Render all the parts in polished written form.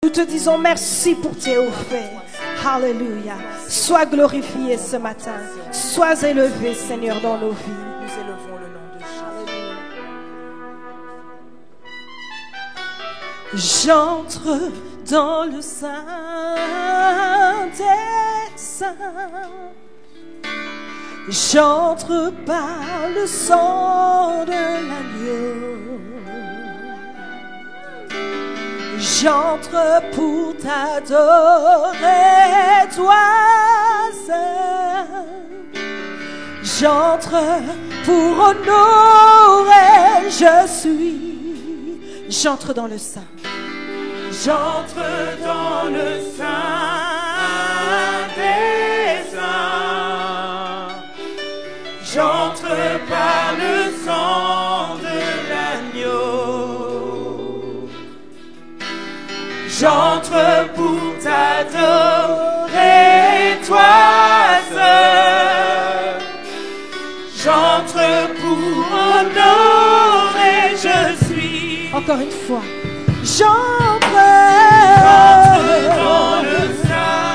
Nous te disons merci pour tes hauts faits. Alléluia. Sois glorifié ce matin. Sois élevé, Seigneur, dans nos vies. Nous élevons le nom de Jésus. J'entre dans le sein des saints. J'entre par le sang de l'agneau. J'entre pour t'adorer, toi seul. J'entre pour honorer, je suis. J'entre dans le sein. J'entre dans le sein des saints. J'entre par le sang de l'agneau. J'entre pour t'adorer, toi seul. J'entre pour honorer, je suis. Encore une fois. J'entre dans le sein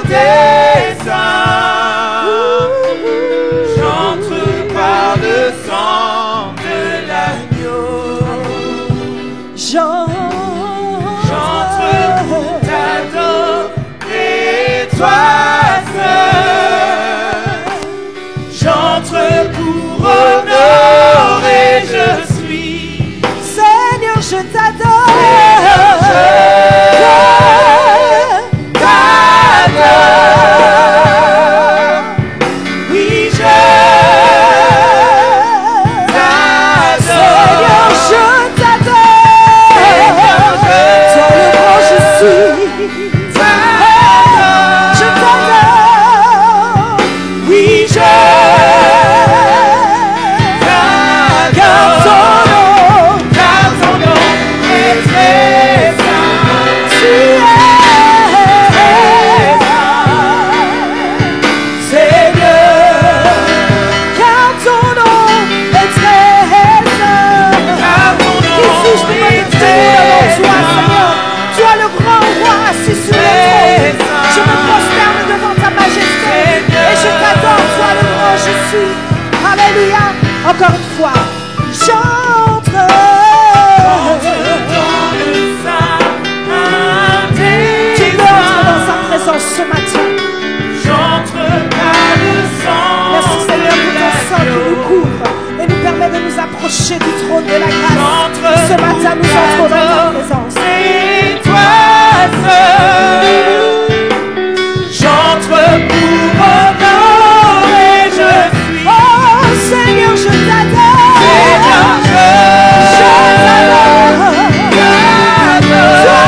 des saints. J'entre par le sang de l'agneau. J'entre pour t'adorer, toi seul. J'entre pour honorer, je suis. Seigneur, je t'adore. Oui, je t'adore. Seigneur, je t'adore. Dans le grand je suis. Je t'adore. Oui, je Alléluia. Encore une fois. J'entre dans le sein des Tu entres dans sa présence ce matin. J'entre par le sang. Merci Seigneur pour ton sang qui nous couvre et nous permet de nous approcher du trône de la grâce. Ce matin nous entrons dans ta présence. Et toi seul. J'entre pour honorer, je suis. Oh Seigneur, je t'adore. Seigneur, je t'adore. Toi,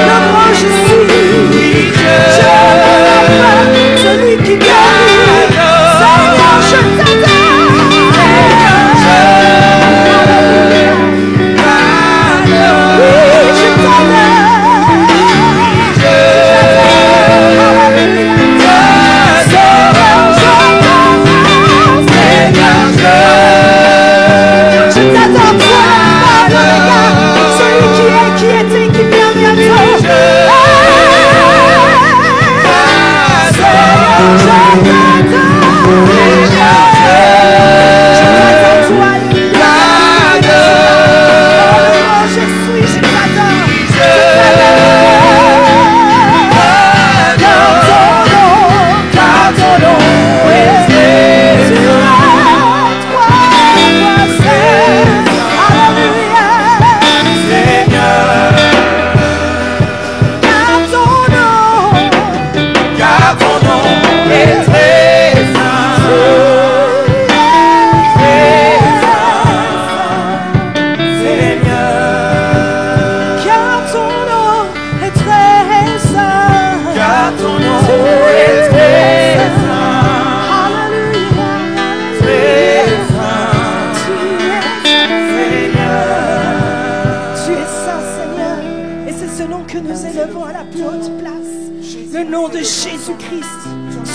le grand je suis. Je m'appelle celui qui guérit. Seigneur, je t'adore. Oui, je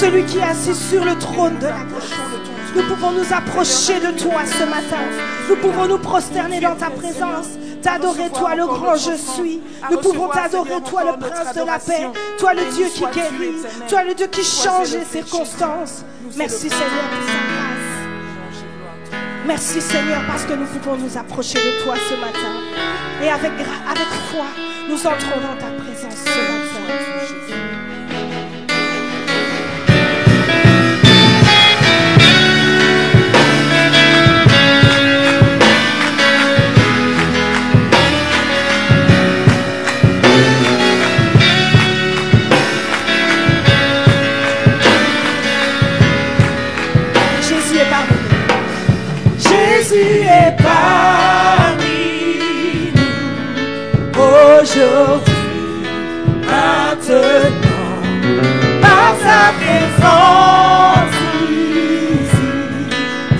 celui qui est assis sur le trône de la grâce. Nous pouvons nous approcher de toi ce matin. Nous pouvons nous prosterner dans ta présence t'adorer, toi le grand je suis. Nous pouvons t'adorer, toi le prince de la paix, toi le Dieu qui guérit, toi le Dieu qui change les circonstances. Merci Seigneur pour sa grâce. Merci Seigneur parce que nous pouvons nous approcher de toi ce matin. Et avec foi, nous entrons dans ta présence ce matin. Jésus est parmi nous aujourd'hui, maintenant, par sa présence ici,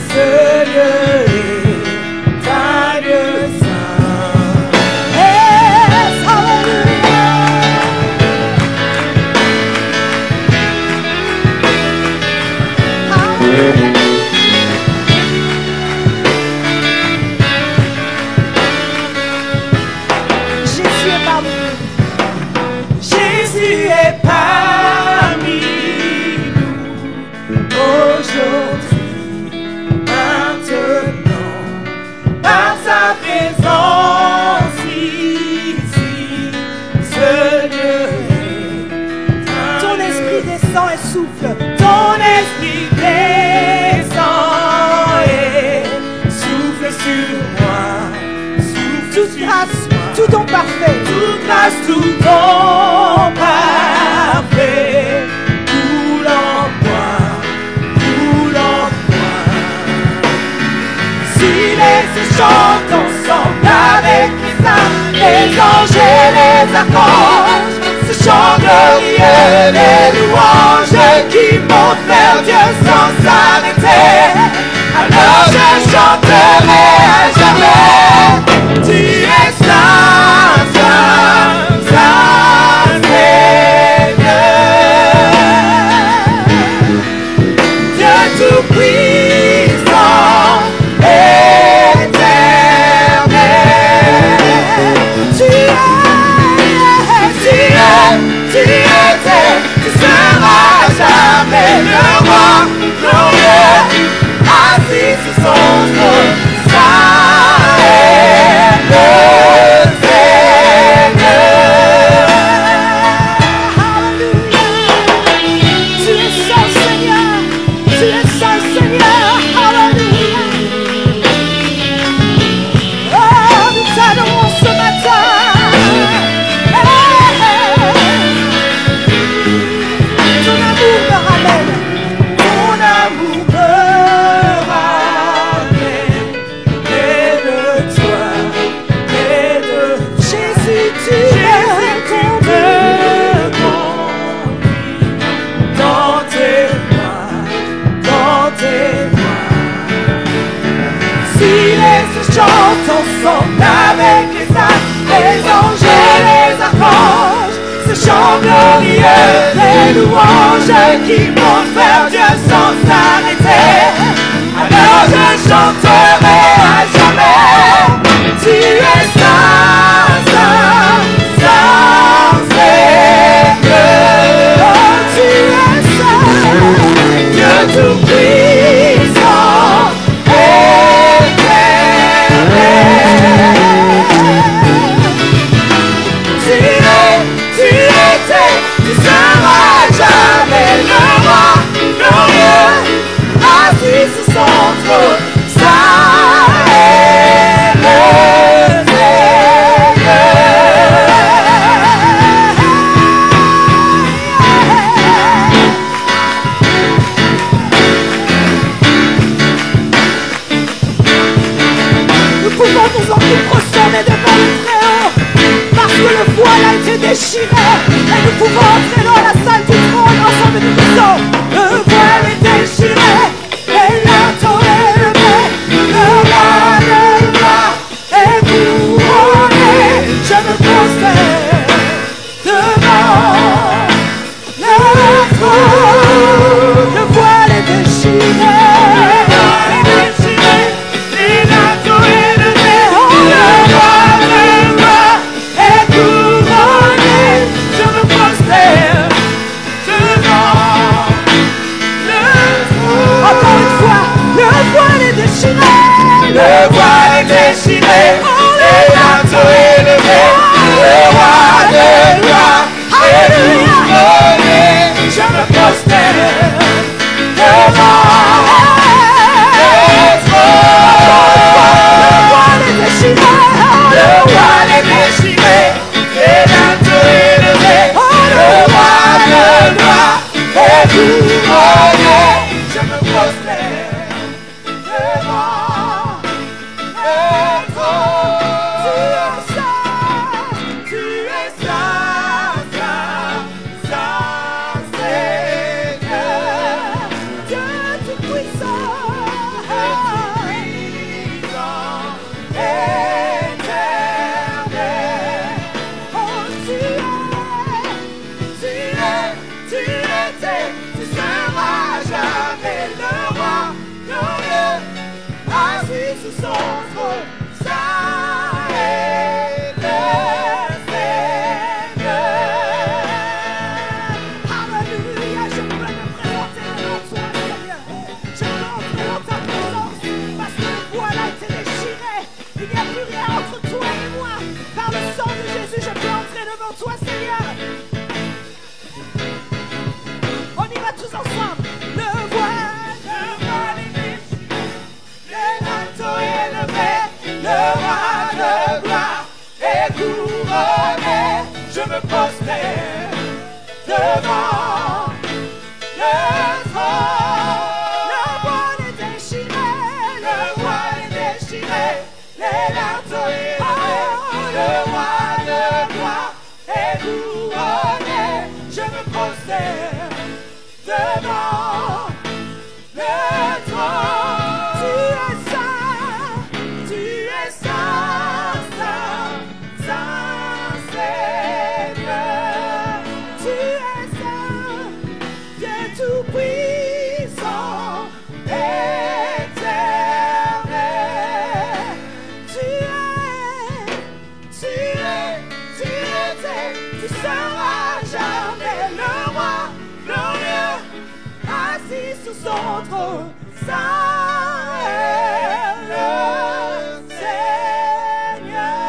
ce lieu est un lieu saint. Yes, hallelujah. Jésus est parmi nous aujourd'hui, maintenant, par sa présence ici, ce lieu est un ton esprit descend et souffle. Ton esprit descend et souffle sur moi, souffle toute sur grâce, moi. tout don parfait, Toute grâce, tout don parfait, coule en moi. Si les chantent ensemble avec les anges et les archanges, ce chant glorieux, les louanges qui montent vers Dieu sans s'arrêter, alors je chanterai à jamais. Tu es saint, saint, saint Seigneur, Dieu tout-puissant, éternel. Tu seras jamais le roi glorieux, assis sur son trône, saint est le Seigneur. Alléluia. Tu es saint Seigneur, tu es saint Seigneur, alléluia. Oh, nous t'adorons ce matin. Ton amour me ramène, Ton amour me ramène près de toi, près de Jésus, tu Jésus, tu me conduis dans tes bras. Si les chantent ensemble avec les anges et les archanges, ce chant glorieux, les louanges qui montent vers Dieu sans s'arrêter, alors je chanterai à jamais. Tu es saint, saint, saint Seigneur, tu es saint, Dieu tout-puissant, tu seras jamais le roi glorieux, assis sur son trône, saint est le Seigneur. nous pouvons nous en prosterner devant le Très-Haut, parce que le voile a été déchiré, et nous pouvons entrer dans la salle du trône ensemble de nous. Le voile est déchiré, et l'arteau est levé, le roi de gloire est couronné. Je me prosterne devant le trône. Le voile est déchiré. Les bateaux est levé, le roi me prosterne devant le trône. Le voile est déchiré, Le voile est déchiré, les larmes sont élevé, le roi de gloire est couronné. Je me prosterne devant le trône. tu es saint, Saint, Saint Seigneur. tu es saint, Dieu tout-puissant, Éternel. tu seras jamais le roi glorieux, assis sur son trône, saint est le Seigneur.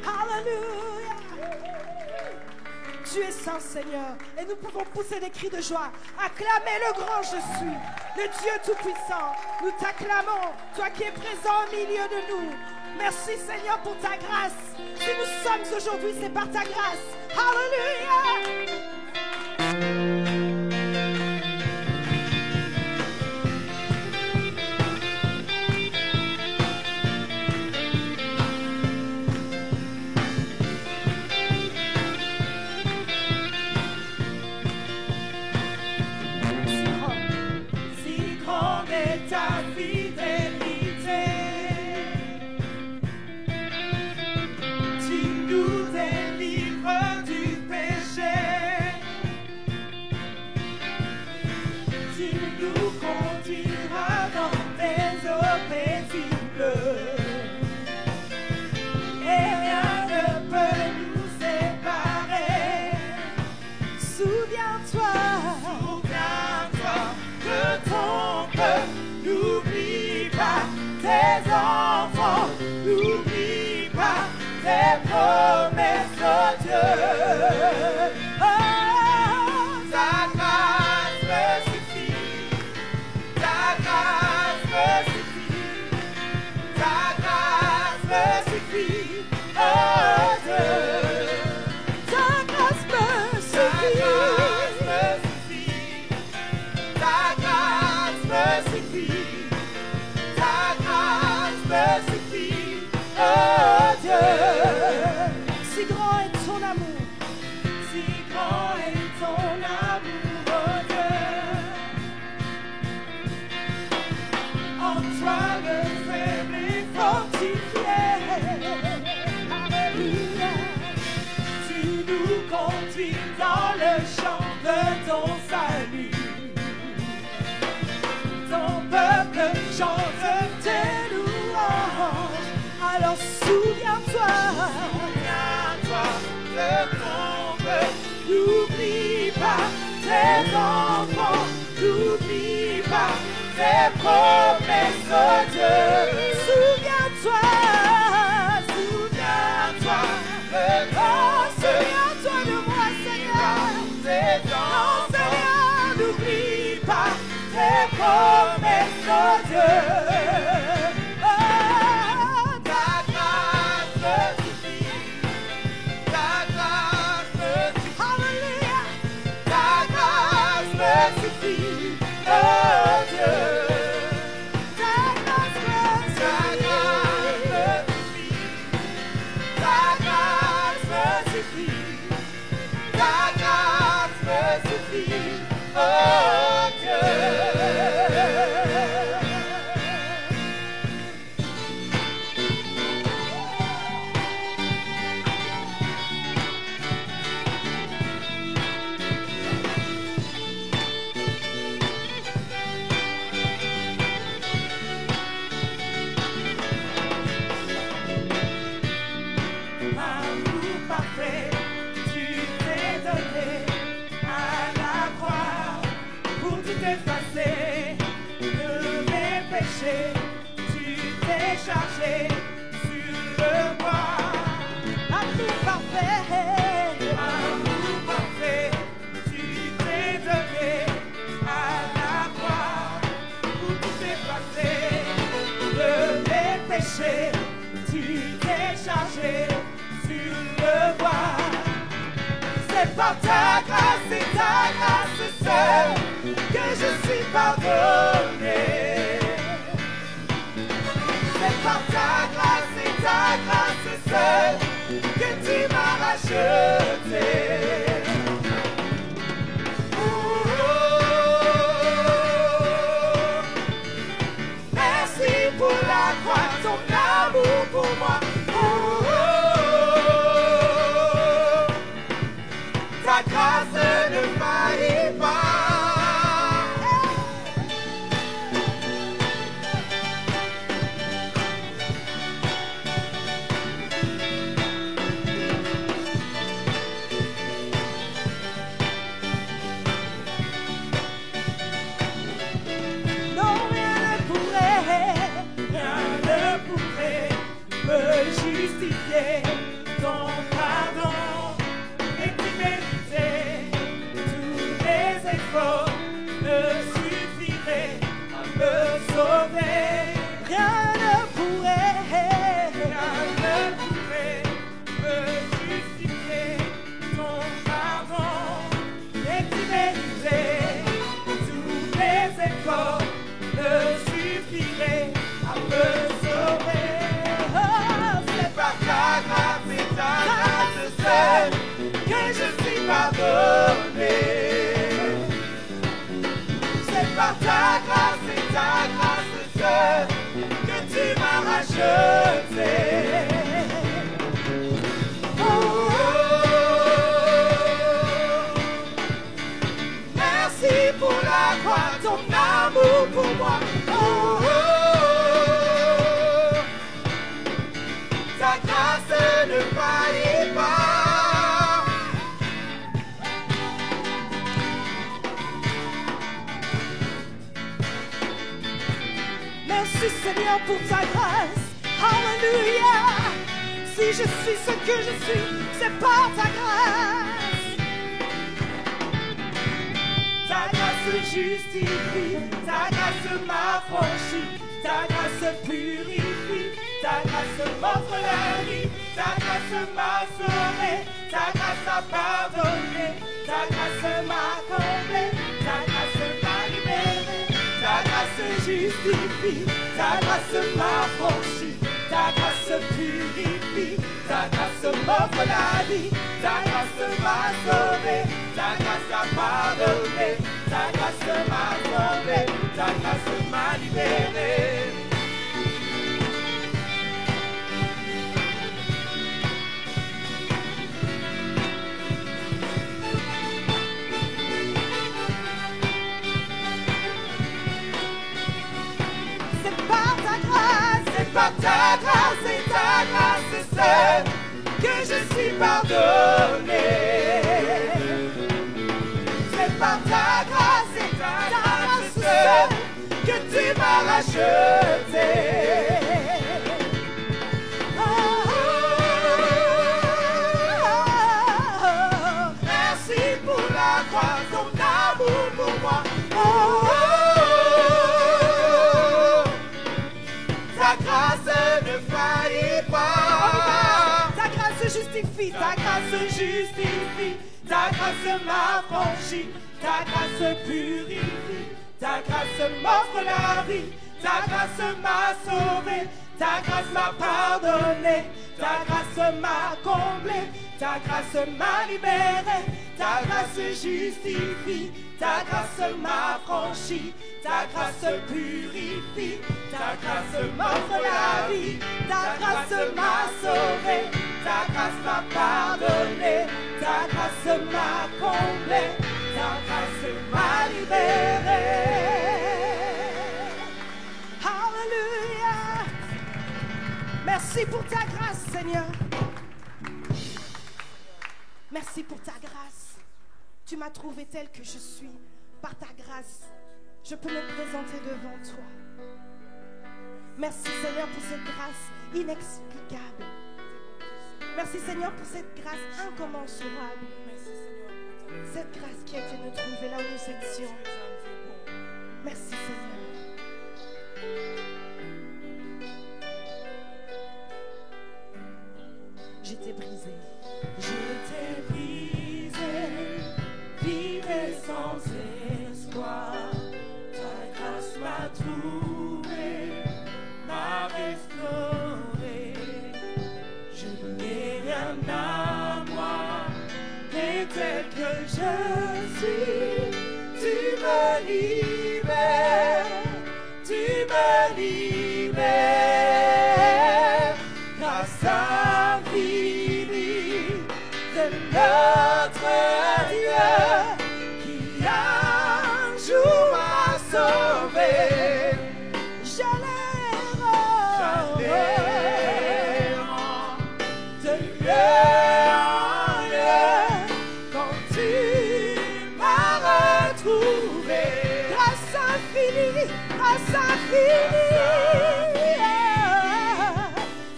Alléluia. Tu es saint, Seigneur, et nous pouvons pousser des cris de joie, acclamer le grand je suis, le Dieu tout-puissant. Nous t'acclamons, toi qui es présent au milieu de nous. Merci, Seigneur, pour ta grâce. Si nous sommes aujourd'hui, c'est par ta grâce. Alléluia. Si grande est ta fidélité, tu nous délivres du péché, tu nous conduiras dans tes eaux paisibles, et rien ne peut nous séparer. Souviens-toi Souviens-toi de ton peuple, n'oublie pas tes enfants, n'oublie pas tes promesses, oh Dieu. Oh, Ta grâce me suffit, ta grâce me suffit, ta grâce me suffit, oh Dieu. ta grâce me Ta suffit. grâce me suffit, ta grâce me suffit, ta grâce me suffit, oh Dieu. Si grand est ton amour, Si grand est ton amour, oh Dieu. En toi le faible est fortifié. Alléluia. Tu nous conduis dans le champ de ton salut. Ton peuple chante Tes louanges, alors souviens-toi. Souviens-toi de ton peuple. N'oublie pas tes enfants. N'oublie pas tes promesses, oh Dieu. Souviens-toi, Souviens-toi de oh, souviens-toi de moi, Seigneur. tes Non, enfants. Seigneur, N'oublie pas tes promesses, oh Dieu. oh, Ta grâce me suffit, ta grâce me suffit, Alléluia. ta grâce me suffit, oh Dieu. Ta grâce me Ta grâce me suffit, ta grâce me suffit, ta grâce me suffit, oh Dieu. Amour parfait, tu t'es donné à la croix pour tout effacer de mes péchés. Tu t'es chargé sur le bois. Amour parfait, Tu t'es donné à la croix pour tout effacer de mes péchés. Tu t'es chargé par ta grâce et ta grâce seule que je suis pardonné. C'est par ta grâce et ta grâce seule que tu m'as racheté. Merci pour la croix, ton amour pour moi. Ta grâce ne faillit pas. Non, rien ne pourrait me justifier. Ton pardon et tu méritais tous les efforts ne suffiraient à me sauver. Rien ne pourrait Me justifier ton pardon et tu méritais tous les efforts ne suffiraient à me sauver. oh, C'est par ta grâce et ta grâce seule que je suis pardonné. C'est par ta grâce et ta grâce seule que tu m'as racheté. Merci pour la croix, ton amour pour moi. Ta grâce ne faillit pas. merci Seigneur pour ta grâce. Alléluia. Si je suis ce que je suis, c'est par ta grâce. Ta grâce justifie, ta grâce m'affranchit, ta grâce purifie, ta grâce m'offre la vie, ta grâce m'a sauvé, ta grâce a pardonné, ta grâce m'a comblé, ta grâce m'a libéré, ta grâce justifie, ta grâce m'affranchit, ta grâce purifie, ta grâce m'offre la vie, ta grâce m'a sauvé, ta grâce a pardonné, ta grâce m'a comblé, ta grâce m'a libéré. C'est par ta grâce. C'est par ta grâce et ta grâce seule que je suis pardonné. C'est par ta grâce et ta grâce seule que tu m'as racheté. Merci pour la croix, ton amour pour moi. Ta grâce ne faillit pas. Ta grâce justifie. Ta grâce justifie, ta grâce m'affranchit, ta grâce purifie, ta grâce m'offre la vie, ta grâce m'a sauvé, ta grâce m'a pardonné, ta grâce m'a comblé, ta grâce m'a libéré, ta grâce justifie, ta grâce m'affranchit, ta grâce purifie, ta grâce m'offre la vie, ta grâce m'a sauvé, ta grâce m'a pardonné, ta grâce m'a comblé, ta grâce m'a libéré. Alléluia. Merci pour ta grâce, Seigneur. Merci pour ta grâce. Tu m'as trouvé tel que je suis. Par ta grâce, je peux me présenter devant toi. Merci, Seigneur, pour cette grâce inexplicable. Merci, Seigneur, pour cette grâce incommensurable. Cette grâce qui a été nous trouver là où nous étions. Merci, Seigneur. J'étais brisée. J'étais brisé, viens à moi, et tel que je suis, tu me libères, tu me libères, grâce infinie de notre Dieu, qui un jour m'a sauvé.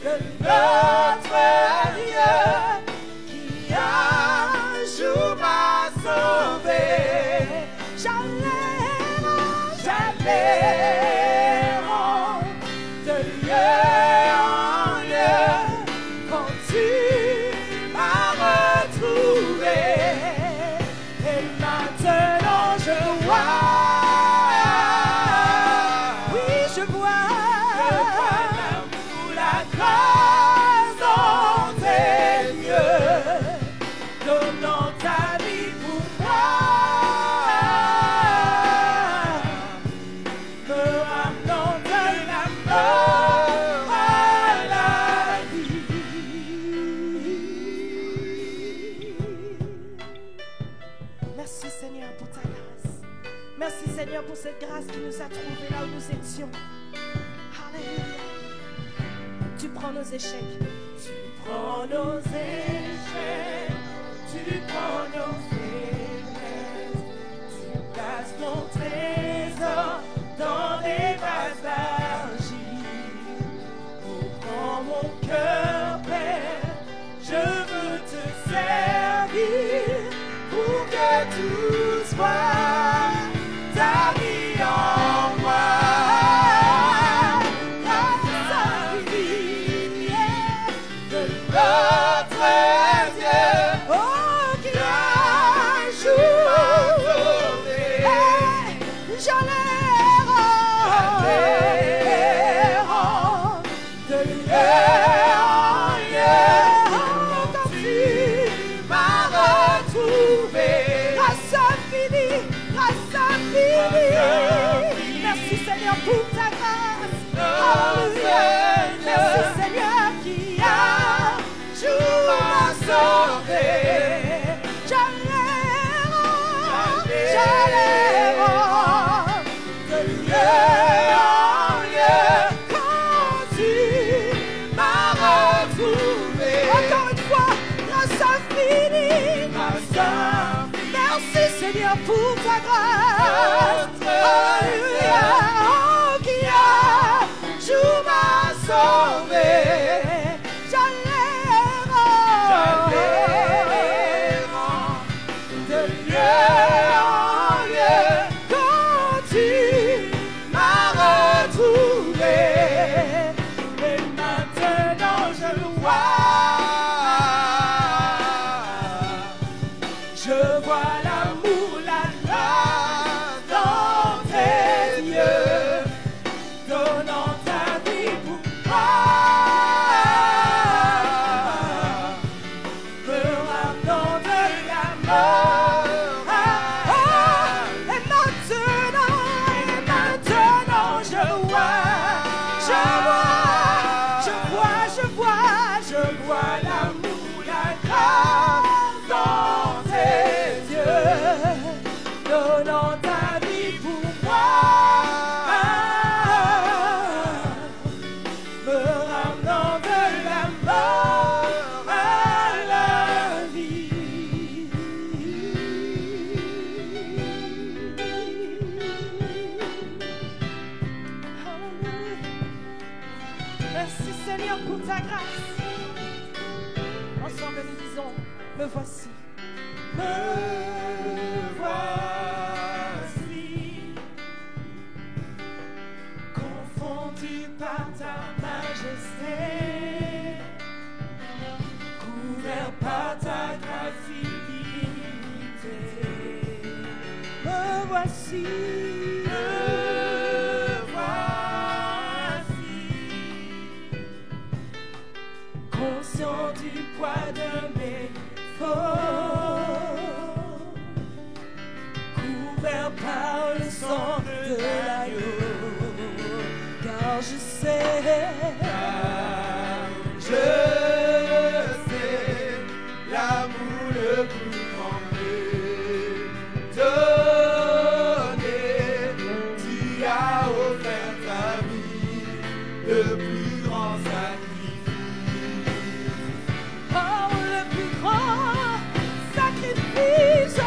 De notre Dieu qui un jour m'a sauvé, j'allais de lieu en lieu quand tu m'as retrouvé, et maintenant je vois. Pour cette grâce qui nous a trouvés là où nous étions. Alléluia. Tu prends nos échecs. Tu prends nos échecs. Tu prends nos faiblesses. Tu places ton trésor dans des vases d'argile. Oh, prends mon cœur, Père. Je veux te servir pour que tout soit ta vie en moi, grâce infinie de notre Dieu, oh, qui un jour m'a sauvé. J'allais de lieu en lieu, quand tu m'as retrouvé, grâce infinie. Merci Seigneur pour ta grâce. Alléluia. Merci Seigneur qui a toujours sauvé. J'allais de lieu en lieu quand tu m'as retrouvé. Encore une fois, grâce infinie. Merci Seigneur pour ta grâce. Alléluia. Oh, qui a jour m'a sauvé. J'allais de lieu en lieu quand tu m'as retrouvé. Et maintenant je le vois. Je vois l'amour, la grâce dans tes yeux, donnant ta vie pour moi, me ramenant de la mort. Et maintenant je vois l'amour, la grâce dans tes yeux, donnant ta vie pour moi, me ramenant de la mort à la vie. Merci Seigneur pour ta grâce. Ensemble nous disons, me voici. Me voici, confondu par ta majesté, couvert par ta grâce illimitée. Me voici, conscient du poids de mes fautes, couvert par le sang de l'agneau, car je sais l'amour le plus grand donné, tu as offert ta vie, le plus grand sacrifice. Oh, le plus grand sacrifice,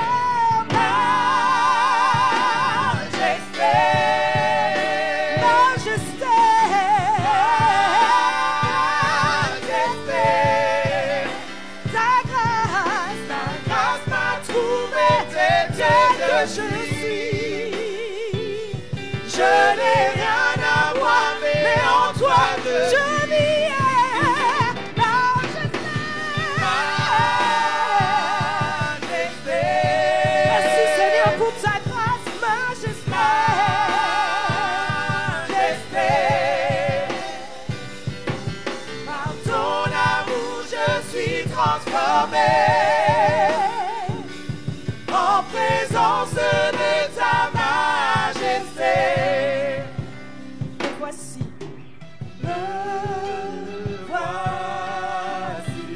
je le suis. Je n'ai rien à moi, mais en toi je vis. Merci Seigneur pour ta grâce, majesté. Par ton amour je suis transformé en présence de ta majesté. Et voici, me voici,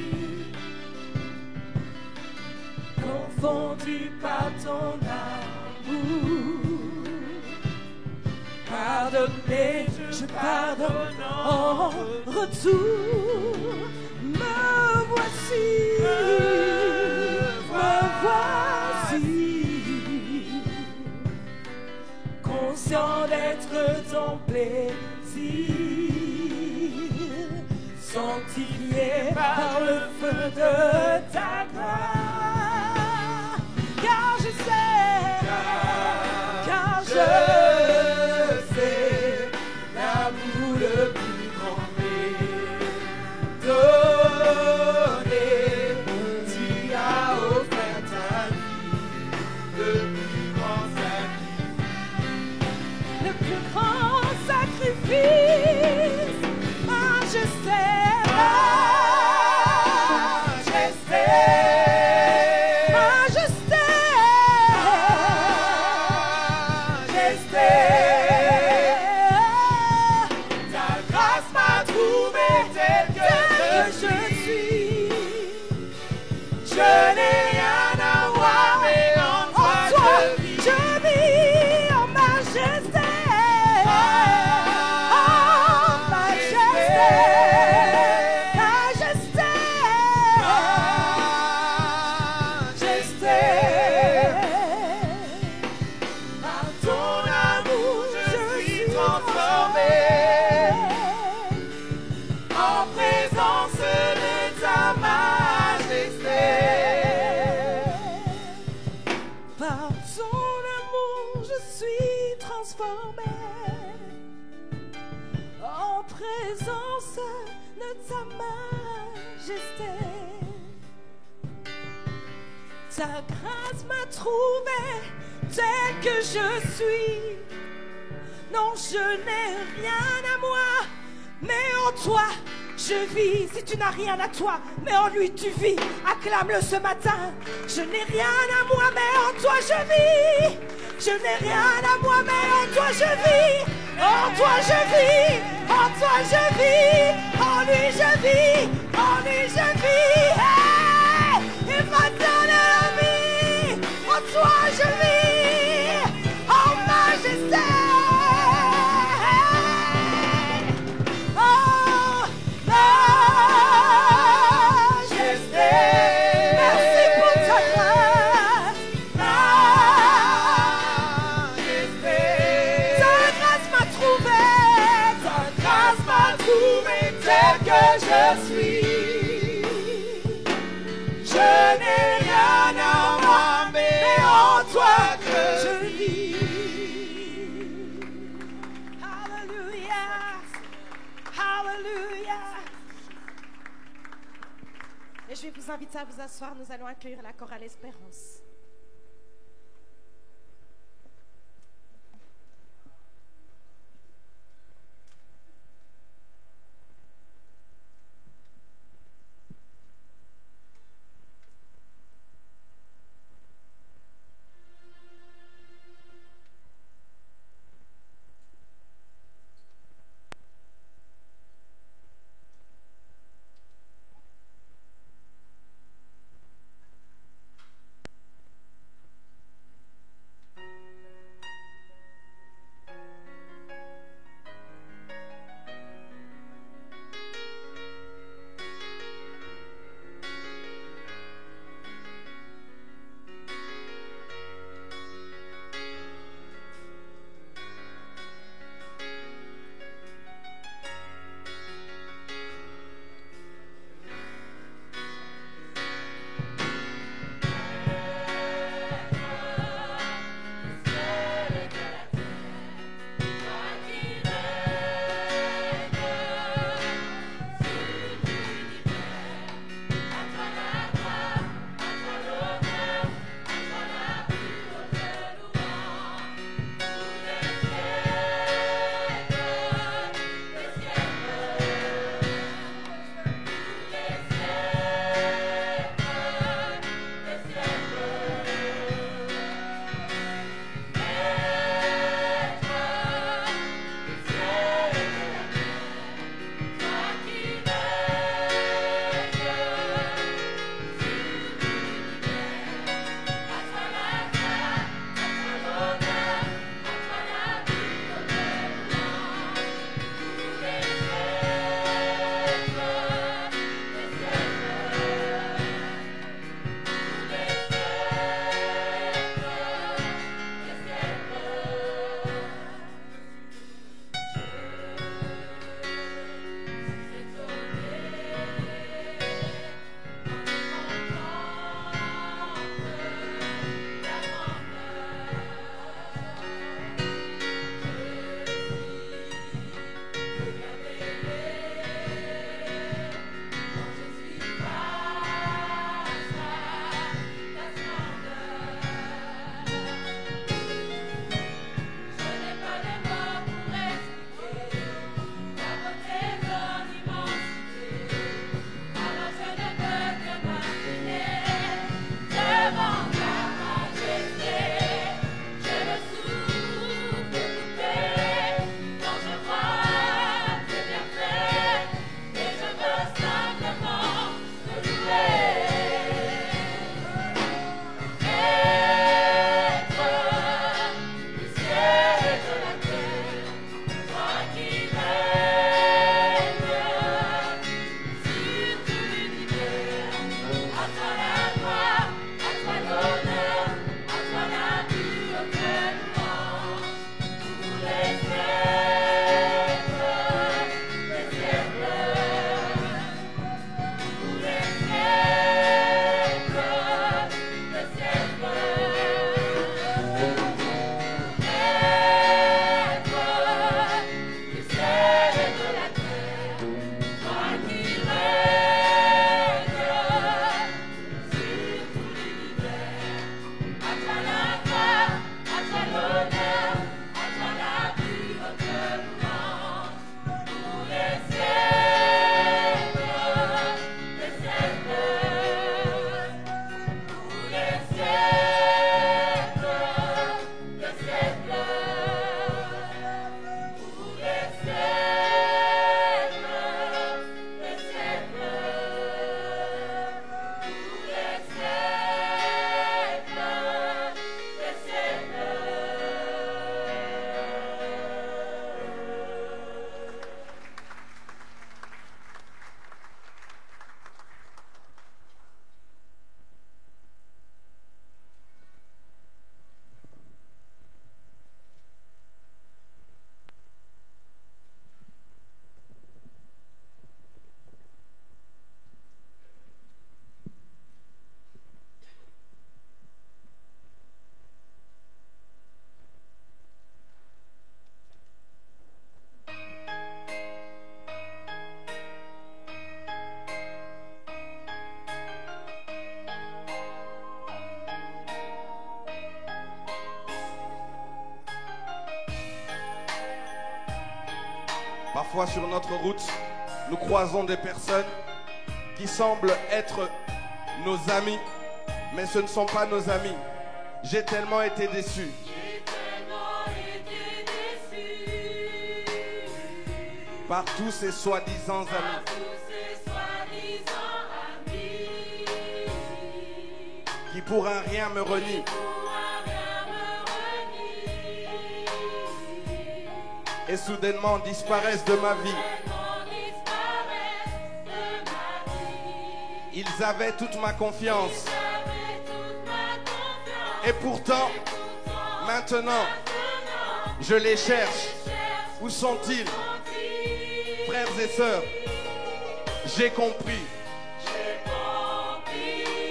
confondu par ton amour. Pardonné, je pardonne en retour, me voici, conscient d'être ton plaisir, sanctifié par le feu de ta grâce. car je sais, l'amour le plus grand donné, tu as offert ta vie, le plus grand sacrifice. le plus grand sacrifice, majesté. En présence de ta majesté, ta grâce m'a trouvé tel que je suis. Non, je n'ai rien à moi, mais en toi je vis. Si tu n'as rien à toi, mais en lui tu vis, acclame-le ce matin. Je n'ai rien à moi, mais en toi je vis. Je n'ai rien à moi, mais en toi je vis. En toi je vis, en toi je vis, en lui je vis, en lui je vis. Hey! Il m'a donné la vie, en toi je vis, en majesté. Oh, majesté. Merci pour ta grâce. Tel que je suis, je n'ai rien à moi, mais en toi que je vis. Alléluia, alléluia. Et je vais vous inviter à vous asseoir. Nous allons accueillir la chorale Espérance. Parfois sur notre route, nous croisons des personnes qui semblent être nos amis, mais ce ne sont pas nos amis. J'ai tellement été déçu. Par tous ces soi-disant amis. Qui pour un rien me renient. Et soudainement disparaissent de ma vie. Ils avaient toute ma confiance. Et pourtant, maintenant, je les cherche. Où sont-ils, frères et sœurs? J'ai compris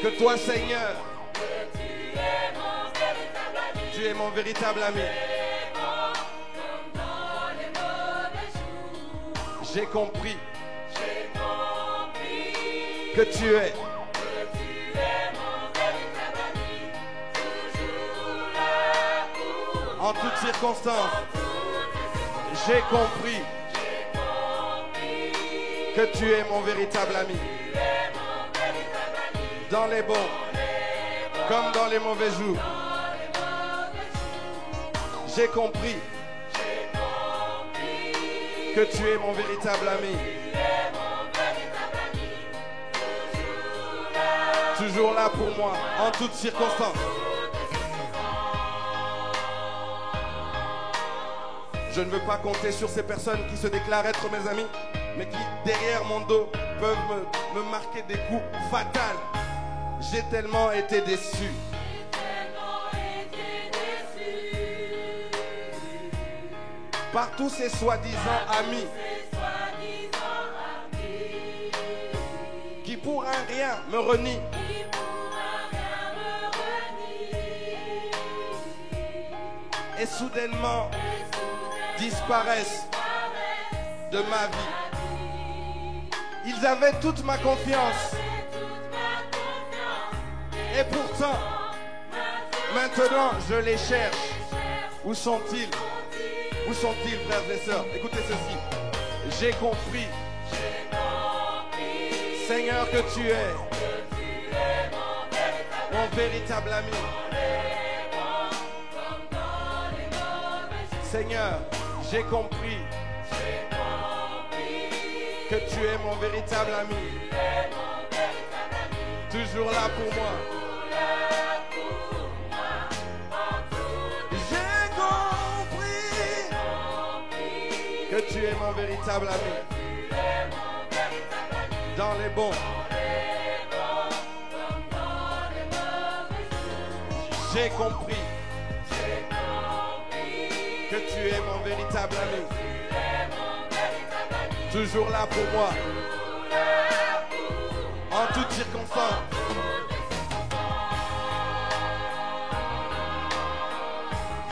que toi, Seigneur, tu es mon véritable ami. J'ai compris que tu es en toutes circonstances. J'ai compris que tu es mon véritable ami. Dans les bons comme dans les mauvais jours. J'ai compris que tu es mon véritable ami. Toujours là pour moi, en toutes circonstances. Je ne veux pas compter sur ces personnes qui se déclarent être mes amis, mais qui, derrière mon dos, peuvent me marquer des coups fatals. J'ai tellement été déçu. Par tous ces soi-disant amis qui pour un rien me renient. Et soudainement disparaissent de ma vie. Ils avaient toute ma confiance. Et pourtant, maintenant je les cherche. Où sont-ils? Où sont-ils, frères et sœurs? Écoutez ceci. J'ai compris, Seigneur, que tu es mon véritable ami. Seigneur, j'ai compris que tu es mon véritable ami. Toujours là pour moi. Que tu es mon véritable ami. Dans les bons. J'ai compris que tu es mon véritable ami. Toujours là pour moi. En toutes circonstances.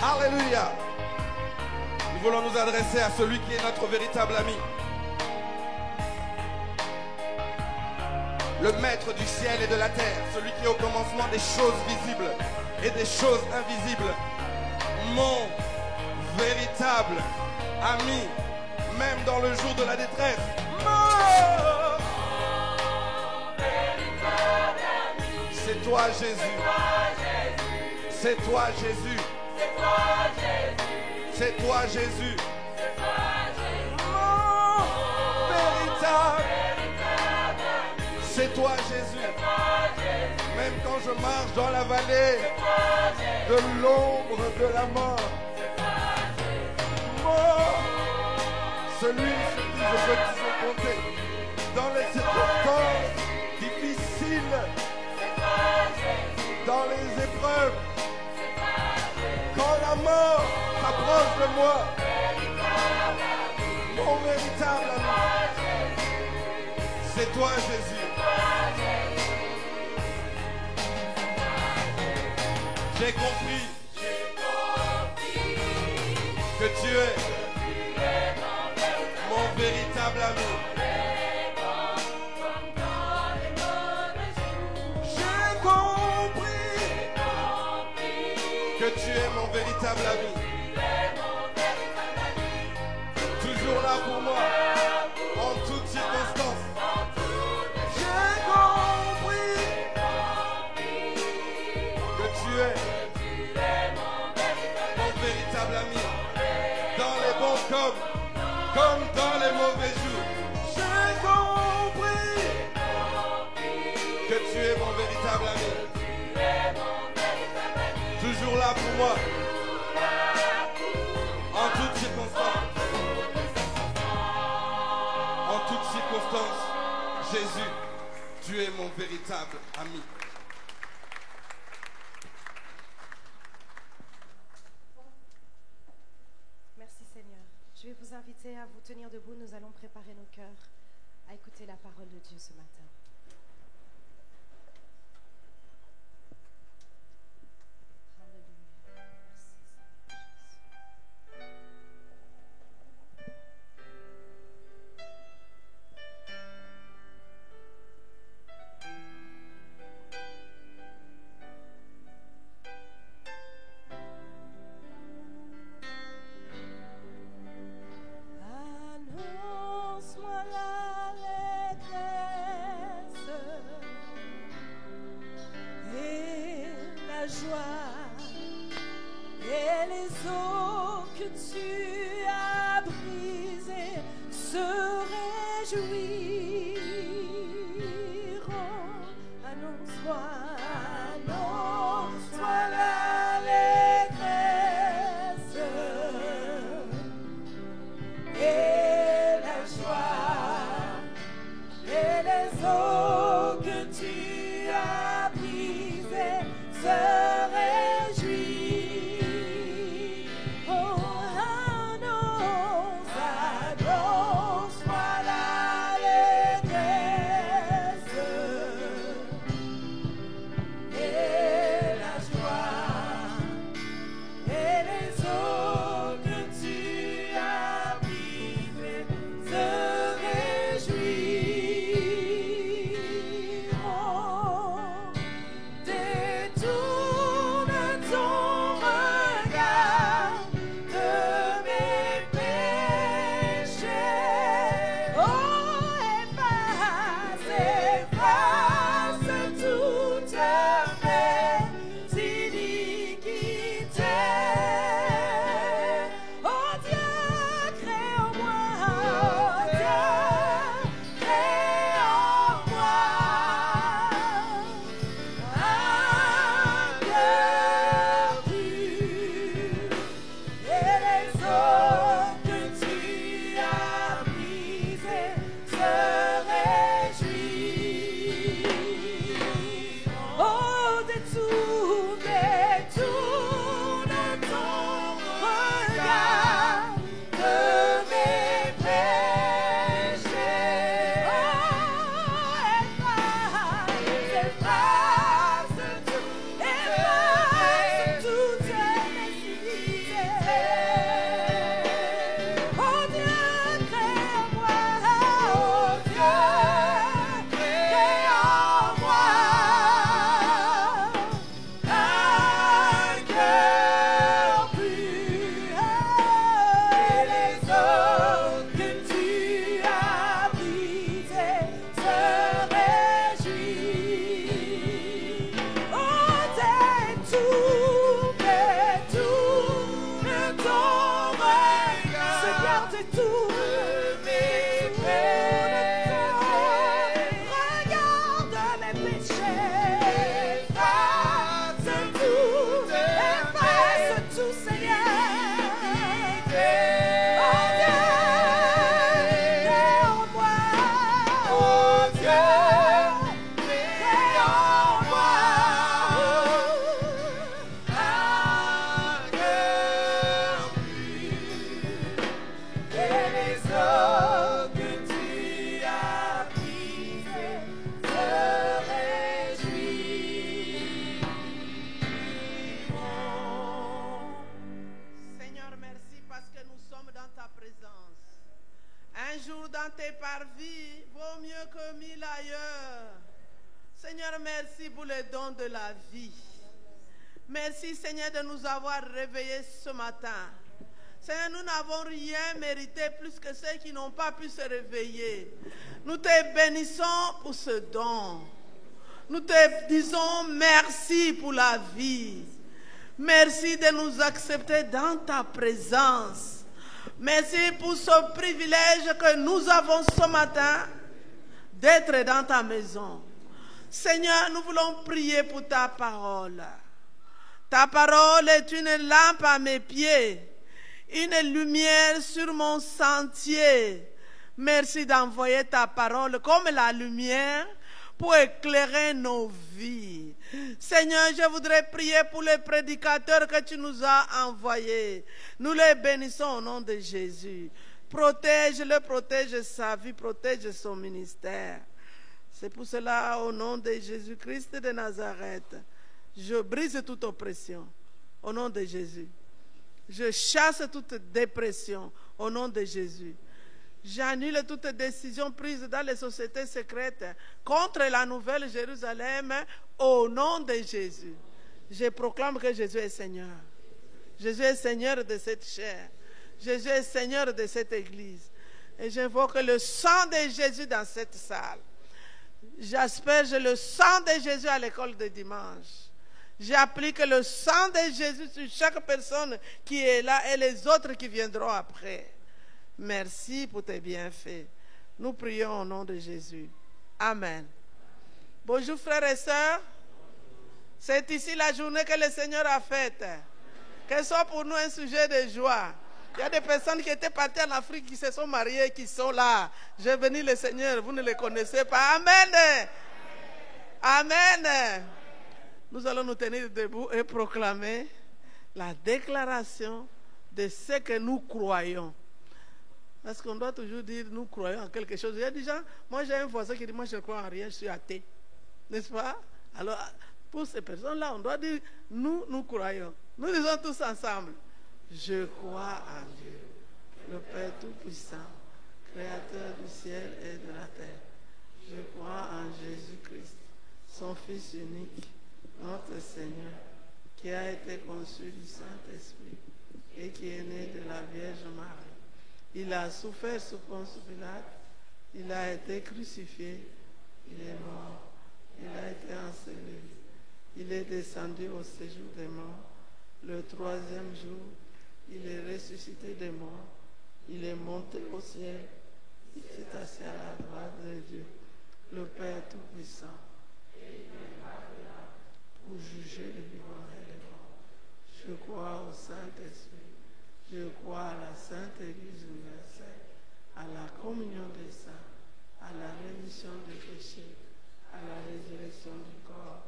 Alléluia. Nous voulons nous adresser à celui qui est notre véritable ami. Le maître du ciel et de la terre, celui qui est au commencement des choses visibles et des choses invisibles. Mon véritable ami, même dans le jour de la détresse. C'est toi Jésus. C'est toi Jésus. C'est toi Jésus. Mon véritable. C'est toi Jésus. Même quand je marche dans la vallée de l'ombre de la mort. Celui sur qui je peux toujours compter dans les circonstances difficiles, dans les épreuves, quand la mort s'approche de moi, mon véritable ami, c'est toi Jésus. J'ai compris que tu es mon véritable ami. J'ai compris que tu es véritable ami. Toujours là pour moi. que tu es mon véritable ami. Toujours là pour moi. En toutes circonstances. En toutes circonstances, Jésus, tu es mon véritable ami. Merci Seigneur. Je vais vous inviter à vous tenir debout. Nous allons préparer nos cœurs à écouter la parole de Dieu ce matin. Annonce-moi l'allégresse et la joie et les eaux que tu as brisées se réjouiront. Annonce-moi l'allégresse et la joie et les eaux que tu as brisées se réjouissent. Oh, annonce-moi l'allégresse et la joie et les eaux que tu as brisées se réjouiront. Détourne ton regard de mes péchés. Oh, efface toutes mes iniquités. Oh Dieu, crée en moi, oh Dieu, crée en moi un cœur pur, et les eaux que tu as brisées se réjouissent. Oh, détourne ton regard de mes péchés. Oh, efface toutes mes iniquités. Oh Dieu, crée en moi, oh Dieu, crée en moi un cœur pur, et les eaux que tu as brisées se réjouissent. Oh, détourne ton regard, Seigneur, détourne mes péchés. Regarde mes péchés, efface tout, Seigneur. Oh Dieu, crée en moi, oh Dieu, crée en moi un cœur pur, et les eaux que tu as brisées se réjouiront. Seigneur, merci parce que nous sommes dans ta présence. Un jour dans tes parvis vaut mieux que 1000 ailleurs. Seigneur, merci pour le don de la vie. Merci, Seigneur, de nous avoir réveillés ce matin. Seigneur, nous n'avons rien mérité plus que ceux qui n'ont pas pu se réveiller. Nous te bénissons pour ce don. Nous te disons merci pour la vie. Merci de nous accepter dans ta présence. Merci pour ce privilège que nous avons ce matin d'être dans ta maison. Seigneur, nous voulons prier pour ta parole. Ta parole est une lampe à mes pieds, une lumière sur mon sentier. Merci d'envoyer ta parole comme la lumière pour éclairer nos vies. Seigneur, je voudrais prier pour les prédicateurs que tu nous as envoyés. Nous les bénissons au nom de Jésus. Protège-le, protège sa vie, protège son ministère. C'est pour cela, au nom de Jésus-Christ de Nazareth, je brise toute oppression. Au nom de Jésus. Je chasse toute dépression. Au nom de Jésus. J'annule toute décision prise dans les sociétés secrètes contre la nouvelle Jérusalem au nom de Jésus. Je proclame que Jésus est Seigneur. Jésus est Seigneur de cette chair. Jésus est Seigneur de cette église. Et j'invoque le sang de Jésus dans cette salle. J'asperge le sang de Jésus à l'école de dimanche. J'applique le sang de Jésus sur chaque personne qui est là et les autres qui viendront après. Merci pour tes bienfaits. Nous prions au nom de Jésus. Amen. Bonjour frères et sœurs. C'est ici la journée que le Seigneur a faite. Qu'elle soit pour nous un sujet de joie. Il y a des personnes qui étaient parties en Afrique, qui se sont mariées, qui sont là. J'ai béni le Seigneur, vous ne les connaissez pas. Amen. Amen. Nous allons nous tenir debout et proclamer la déclaration de ce que nous croyons. Parce qu'on doit toujours dire, nous croyons en quelque chose. Il y a des gens, moi j'ai un voisin qui dit, moi je ne crois en rien, je suis athée. N'est-ce pas? Alors, pour ces personnes-là, on doit dire, nous croyons. Nous disons tous ensemble, je crois en Dieu, le Père Tout-Puissant, Créateur du ciel et de la terre. Je crois en Jésus-Christ, son Fils unique, notre Seigneur, qui a été conçu du Saint-Esprit et qui est né de la Vierge Marie. Il a souffert sous Ponce Pilate, il a été crucifié, il est mort, il a été enseveli, il est descendu au séjour des morts. Le troisième jour, il est ressuscité des morts, il est monté au ciel, il est assis à la droite de Dieu, le Père Tout-Puissant, et il est là pour juger les vivants et les morts. Je crois au Saint-Esprit. Je crois à la Sainte Église universelle, à la communion des saints, à la rémission des péchés, à la résurrection du corps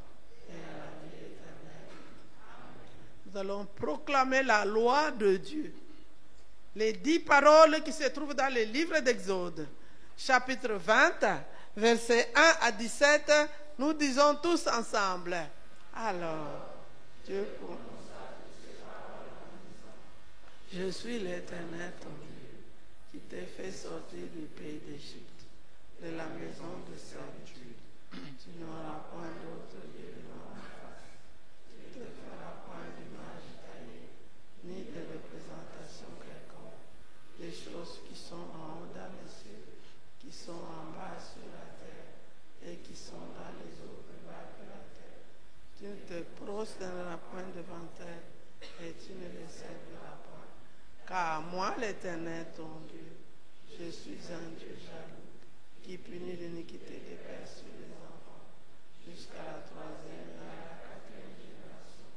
et à la vie éternelle. Amen. Nous allons proclamer la loi de Dieu. Les 10 paroles qui se trouvent dans le livre d'Exode, chapitre 20, versets 1 à 17, nous disons tous ensemble. Alors, Dieu pour je suis l'Éternel ton Dieu, qui t'ai fait sortir du pays d'Égypte, de la maison de servitude. Tu n'auras point d'autre Dieu devant ma face. Tu ne te feras point d'image taillée, ni de représentation quelconque. Des choses qui sont en haut dans les cieux, qui sont en bas sur la terre, et qui sont dans les eaux plus bas que la terre. Tu ne te prosterneras point devant elles, et tu ne les serviras point. Car moi, l'Éternel, ton Dieu, je suis un Dieu jaloux, qui punit l'iniquité des pères sur les enfants, jusqu'à la 3e et à la 4e génération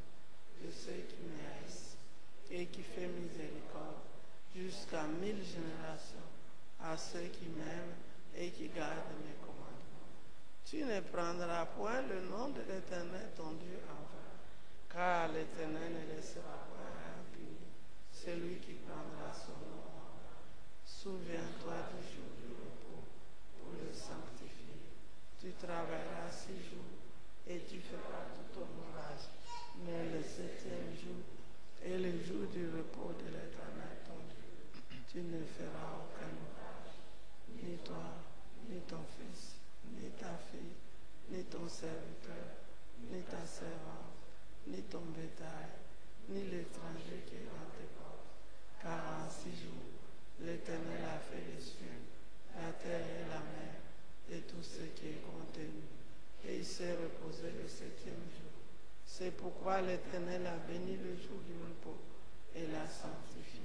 de ceux qui me haïssent, et qui fait miséricorde jusqu'à 1000 générations à ceux qui m'aiment et qui gardent mes commandements. Tu ne prendras point le nom de l'Éternel, ton Dieu, en vain, car l'Éternel ne laissera point impuni celui qui prendra son nom en vain. Souviens-toi du jour du repos pour le sanctifier. Tu travailleras 6 jours et tu feras tout ton ouvrage. Mais le 7e jour est le jour du repos de l'Éternel ton Dieu. Tu ne feras aucun ouvrage, ni toi, ni ton fils, ni ta fille, ni ton serviteur, ni ta servante, ni ton bétail, ni l'étranger qui est dans tes portes. Car en 6 jours, l'Éternel a fait les cieux, la terre et la mer, et tout ce qui est contenu. Et il s'est reposé le 7e jour. C'est pourquoi l'Éternel a béni le jour du repos et l'a sanctifié.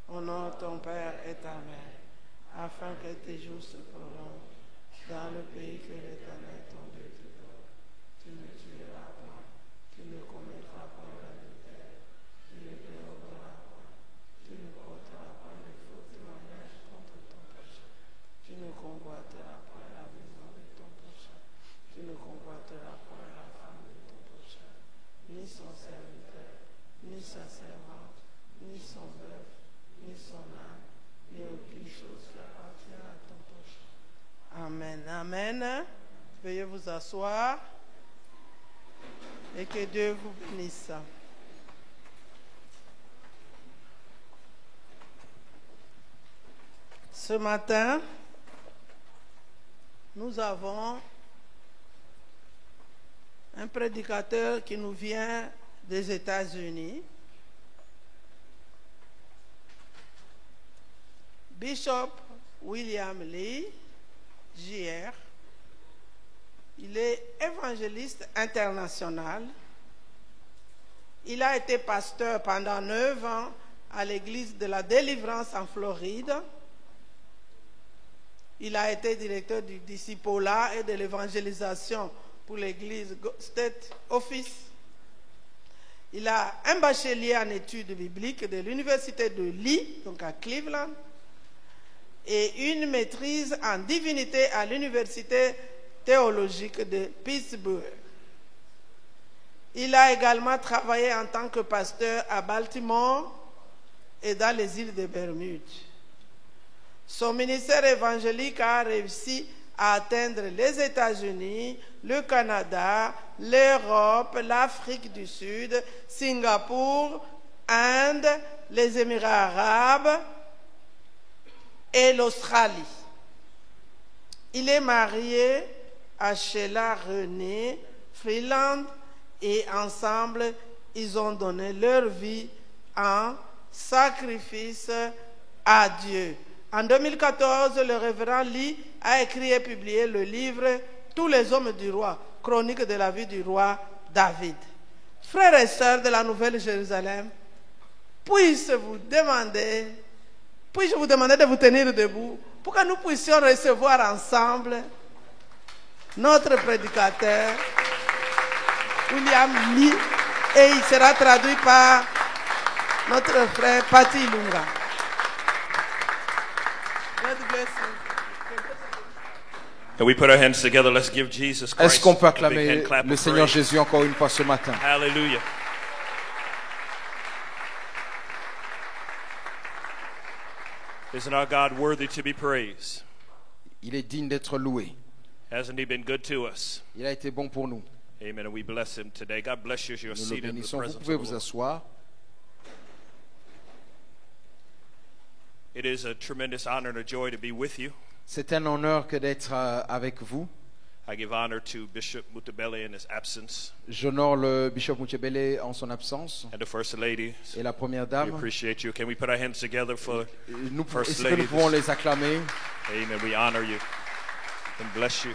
Honore ton Père et ta mère, afin que tes jours se prolongent dans le pays que l'Éternel ton Dieu te donne. vous asseoir et que Dieu vous bénisse. Ce matin, nous avons un prédicateur qui nous vient des États-Unis, Bishop William Lee, JR. Il est évangéliste international. Il a été pasteur pendant 9 ans à l'église de la Délivrance en Floride. Il a été directeur du discipulat et de l'évangélisation pour l'église State Office. Il a un bachelier en études bibliques de l'université de Lee, donc à Cleveland, et une maîtrise en divinité à l'université théologique de Pittsburgh. Il a également travaillé en tant que pasteur à Baltimore et dans les îles de Bermudes. Son ministère évangélique a réussi à atteindre les États-Unis, le Canada, l'Europe, l'Afrique du Sud, Singapour, Inde, les Émirats arabes et l'Australie. Il est marié à Sheila René Freeland et ensemble, ils ont donné leur vie en sacrifice à Dieu. En 2014, le révérend Lee a écrit et publié le livre « Tous les hommes du roi », chronique de la vie du roi David. Frères et sœurs de la Nouvelle-Jérusalem, puis-je vous demander de vous tenir debout pour que nous puissions recevoir ensemble notre prédicateur, William Lee, et il sera traduit par notre frère Patti Lunga. Can we put our hands together? Let's give Jesus Christ Est-ce qu'on peut a big hand acclamer clap le of Seigneur praise. Jésus encore une fois ce matin? Hallelujah. Isn't our God worthy to be praised? Il est digne d'être loué. Hasn't he been good to us? Il a été bon pour nous. Amen. And we bless him today. God bless you as you're Nous le seated in the bénissons. Vous presence pouvez of the vous Lord. asseoir. It is a tremendous honor and a joy to be with you. C'est un honneur que d'être avec vous. I give honor to Bishop Mutabele in his absence J'honore le bishop Muchebele en son absence and the First Lady. et la première We dame. appreciate you. Can we put our hands together for First Est-ce que Lady? nous pouvons les acclamer? Amen. We honor you and bless you.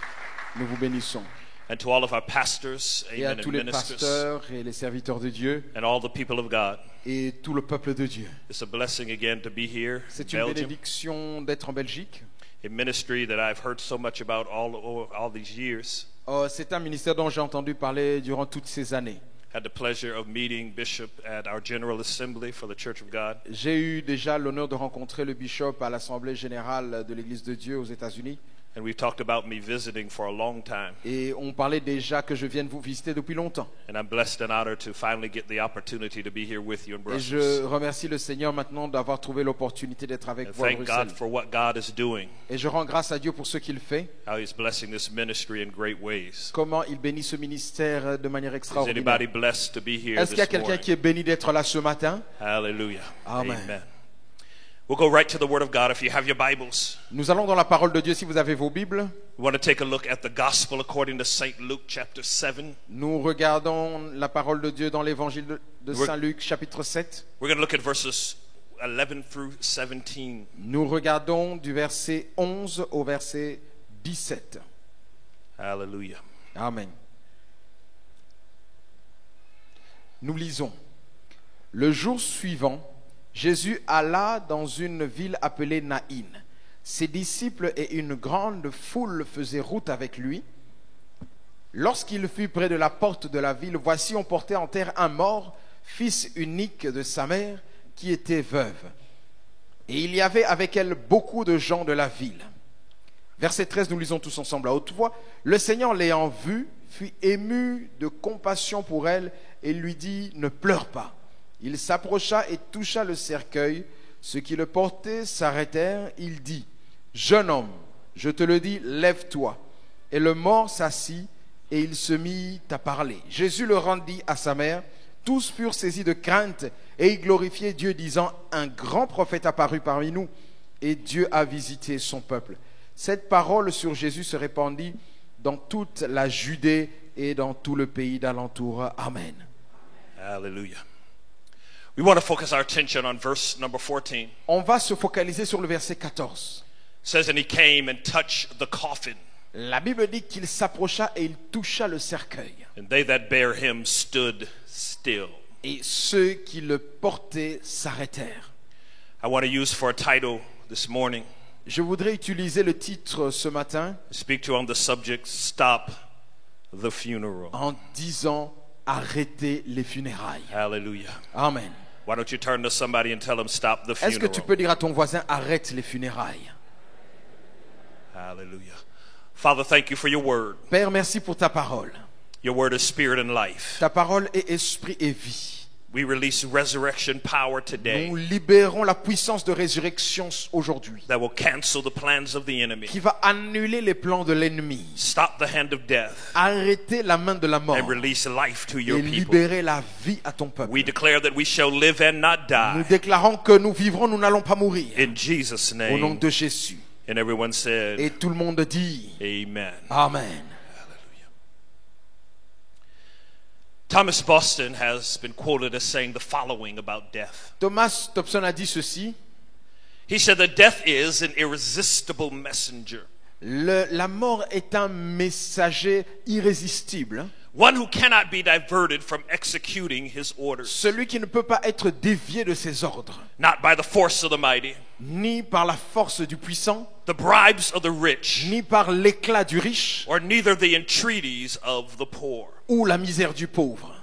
Nous vous bénissons. And to all of our pastors, Et à amen, tous and les ministers, pasteurs et les serviteurs de Dieu and all the people of God. et tout le peuple de Dieu. It's a blessing again to be here in C'est une Belgium, bénédiction d'être en Belgique. a ministry that I've heard so much about all these years. C'est un ministère dont j'ai entendu parler durant toutes ces années. Had the pleasure of meeting Bishop at our General Assembly for the Church of God. J'ai eu déjà l'honneur de rencontrer le bishop à l'Assemblée générale de l'Église de Dieu aux États-Unis. And we've talked about me visiting for a long time. Et on parlait déjà que je vienne vous visiter depuis longtemps. And I'm blessed and honored to finally get the opportunity to be here with you in Et Brussels. je remercie le Seigneur maintenant d'avoir trouvé l'opportunité d'être avec And vous à thank God Bruxelles. for what God is doing, Et je rends grâce à Dieu pour ce qu'il fait, how He's blessing this ministry in great ways. comment il bénit ce ministère de manière Is extraordinaire. anybody blessed to be here Est-ce qu'il y a this quelqu'un morning? qui est béni d'être là ce matin? Hallelujah. Amen. We'll go right to the Word of God if you have your Bibles. Nous allons dans la parole de Dieu si vous avez vos Bibles. We want to take a look at the Gospel according to St. Luke chapter 7. Nous regardons la parole de Dieu dans l'évangile de Oui. Saint Luc chapitre 7. We're going to look at verses 11 through 17. Nous regardons du verset 11 au verset 17. Hallelujah. Amen. Nous lisons. Le jour suivant, Jésus alla dans une ville appelée Naïn. Ses disciples et une grande foule faisaient route avec lui. Lorsqu'il fut près de la porte de la ville, voici on portait en terre un mort, fils unique de sa mère, qui était veuve. Et il y avait avec elle beaucoup de gens de la ville. Verset 13, nous lisons tous ensemble à haute voix. Le Seigneur l'ayant vue, fut ému de compassion pour elle et lui dit, ne pleure pas. Il s'approcha et toucha le cercueil. Ceux qui le portaient s'arrêtèrent. Il dit, jeune homme, je te le dis, lève-toi. Et le mort s'assit, et il se mit à parler. Jésus le rendit à sa mère. Tous furent saisis de crainte et ils glorifiaient Dieu, disant: un grand prophète apparut parmi nous et Dieu a visité son peuple. Cette parole sur Jésus se répandit dans toute la Judée et dans tout le pays d'alentour. Amen. Hallelujah. We want to focus our attention on verse number 14. On va se focaliser sur le verset 14. It says, and he came and touched the coffin, La Bible dit qu'il s'approcha et il toucha le cercueil. and they that bare him stood still. Et ceux qui le portaient s'arrêtèrent. I want to use for a title this morning, Je voudrais utiliser le titre ce matin speak to you on the subject, Stop the Funeral. en disant arrêtez les funérailles. Hallelujah. Amen. Why don't you turn to somebody and tell them, stop the Est-ce que tu funeral? peux dire à ton voisin arrête les funérailles? Hallelujah. Father, thank you for your word. Père, merci pour ta parole. Your word is spirit and life. Ta parole est esprit et vie. We release resurrection power today Nous libérons la puissance de résurrection aujourd'hui that will cancel the plans of the enemy. qui va annuler les plans de l'ennemi, Stop the hand of death arrêter la main de la mort and release life to your et people. libérer la vie à ton peuple. We declare that we shall live and not Nous die. déclarons que nous vivrons, nous n'allons pas mourir. In Jesus' Au nom name. de Jésus. And everyone said, Et tout le monde dit Amen. Amen. Thomas Boston has been quoted as saying the following about death. Thomas Thompson a dit ceci: He said that death is an irresistible messenger, la mort est un messager irrésistible, one who cannot be diverted from executing his orders, celui qui ne peut pas être dévié de ses ordres, not by the force of the mighty, ni par la force du puissant, the bribes of the rich, ni par l'éclat du riche, or neither the entreaties of the poor. ou la misère du pauvre.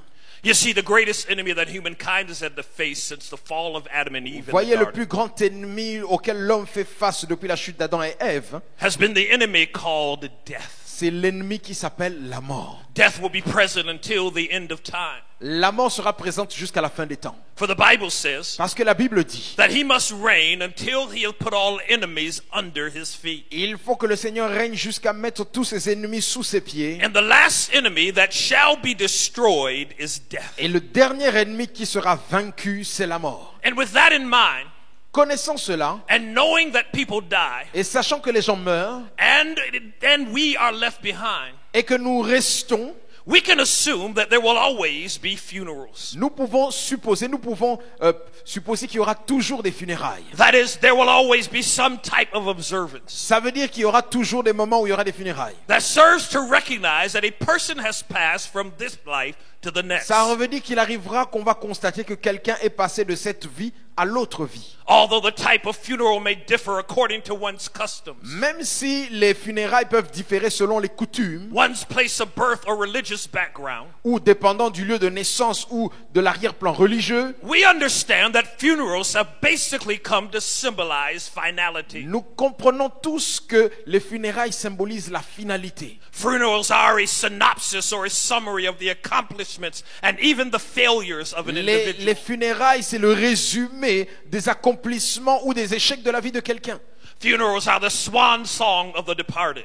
You see, the greatest enemy that humankind has had to face since the fall of Adam and Eve in the Voyez le garden plus grand ennemi auquel l'homme fait face depuis la chute d'Adam et Ève, has been the enemy called death. c'est l'ennemi qui s'appelle la mort. Death will be present until the end of time. La mort sera présente jusqu'à la fin des temps. For the Bible says Parce que la Bible dit, that he must reign until he has put all enemies under his feet. il faut que le Seigneur règne jusqu'à mettre tous ses ennemis sous ses pieds. And the last enemy that shall be destroyed is death. Et le dernier ennemi qui sera vaincu, c'est la mort. And with that in mind, Connaissant cela, and knowing that people die, et sachant que les gens meurent, and we are left behind, et que nous restons, we can assume that there will always be funerals. nous pouvons supposer qu'il y aura toujours des funérailles. That is, there will always be some type of observance Ça veut dire qu'il y aura toujours des moments où il y aura des funérailles. that serves to recognize that a person has passed from this life to the next. Ça veut dire qu'il arrivera qu'on va constater que quelqu'un est passé de cette vie à l'autre vie. Although the type of funeral may differ according to one's customs, Même si les funérailles peuvent différer selon les coutumes, one's place of birth or religious background, ou dépendant du lieu de naissance ou de l'arrière-plan religieux, we understand that funerals have basically come to symbolize finality. nous comprenons tous que les funérailles symbolisent la finalité. Funerals are a synopsis or a summary of the accomplishments and even the failures of an individual. Les funérailles, c'est le résumé des accomplissements ou des échecs de la vie de quelqu'un. Funerals are the swan song of the departed.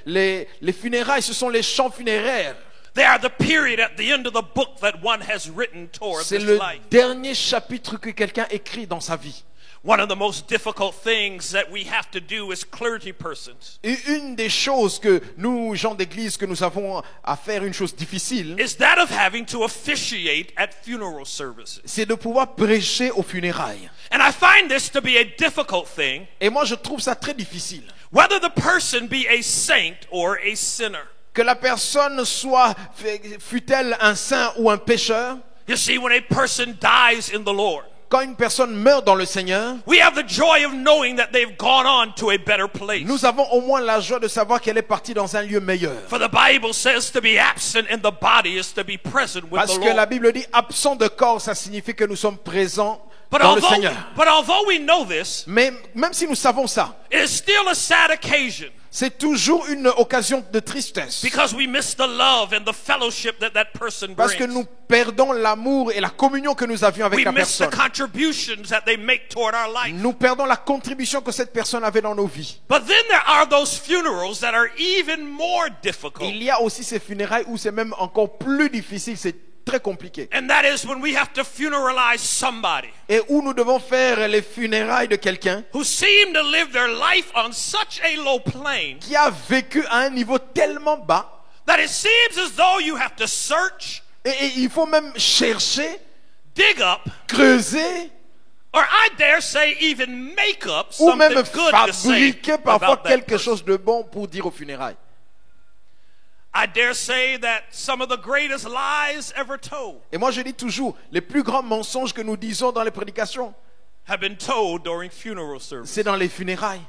Les funérailles, ce sont les chants funéraires. They are the period at the end of the book that one has written toward C'est this le life. dernier chapitre que quelqu'un écrit dans sa vie. One of the most difficult things that we have to do as clergy persons Et une des choses que nous, gens d'église, que nous avons à faire, une chose difficile, is that of having to officiate at funeral services. c'est de pouvoir prêcher aux funérailles. And I find this to be a difficult thing, Et moi, je trouve ça très difficile. whether the person be a saint or a sinner. Que la personne soit, fût-elle un saint ou un pécheur, You see, when a person dies in the Lord, quand une personne meurt dans le Seigneur, we have the joy of knowing that they've gone on to a better place. nous avons au moins la joie de savoir qu'elle est partie dans un lieu meilleur. For the Bible says to be absent in the body is to be present with Parce the que la Lord. Bible dit absent de corps, ça signifie que nous sommes présents dans le Seigneur. But although we know this, Mais même si nous savons ça, it is still a sad occasion c'est toujours une occasion de tristesse. because we miss the love and the fellowship that that person Parce que brings. nous perdons l'amour et la communion que nous avions avec We la miss the personne. contributions that they make toward our life. Nous perdons la contribution que cette personne avait dans nos vies. But then there are those funerals that are even more difficult. Il y a aussi ces funérailles où c'est même encore plus difficile, c'est très compliqué. And that is when we have to funeralize somebody Et où nous devons faire les funérailles de quelqu'un who seemed to live their life on such a low plane qui a vécu à un niveau tellement bas. that it seems as though you have to search, Et il faut même chercher, dig up, creuser, or I dare say even make up ou something même good to say fabriquer parfois about that quelque person. chose de bon pour dire aux funérailles. I dare say that some of the greatest lies ever told Et moi je dis toujours, les plus grands mensonges que nous disons dans les prédications, have been told during funeral service. c'est dans les funérailles.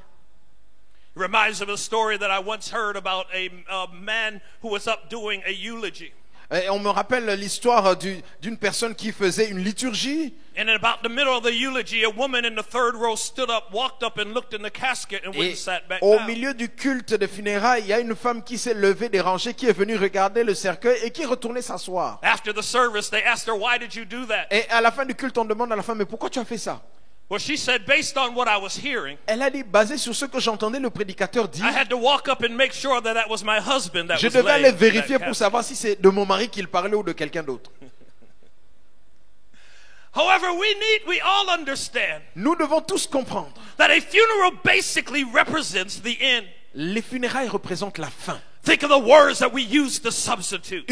It reminds me of a story that I once heard about a man who was up doing a eulogy. Et on me rappelle l'histoire d'une personne qui faisait une liturgie. And in about the middle of the eulogy, a woman in the third row stood up, walked up and looked in the casket and went Et and sat back au down. milieu du culte de funérailles, il y a une femme qui s'est levée des rangées, qui est venue regarder le cercueil et qui est retournée s'asseoir. After the service, they asked her, "Why did you do that?" Et à la fin du culte, on demande à la femme, mais pourquoi tu as fait ça? Well, she said, based on what I was hearing, Elle a dit, basé sur ce que j'entendais le prédicateur dire, I had to walk up and make sure that that was my husband that je was devais laying aller in that vérifier pour casket. savoir si c'est de mon mari qu'il parlait ou de quelqu'un d'autre. However, we all understand Nous devons tous comprendre, that a funeral basically represents the end. les funérailles représentent la fin. Think of the words that we use to substitute.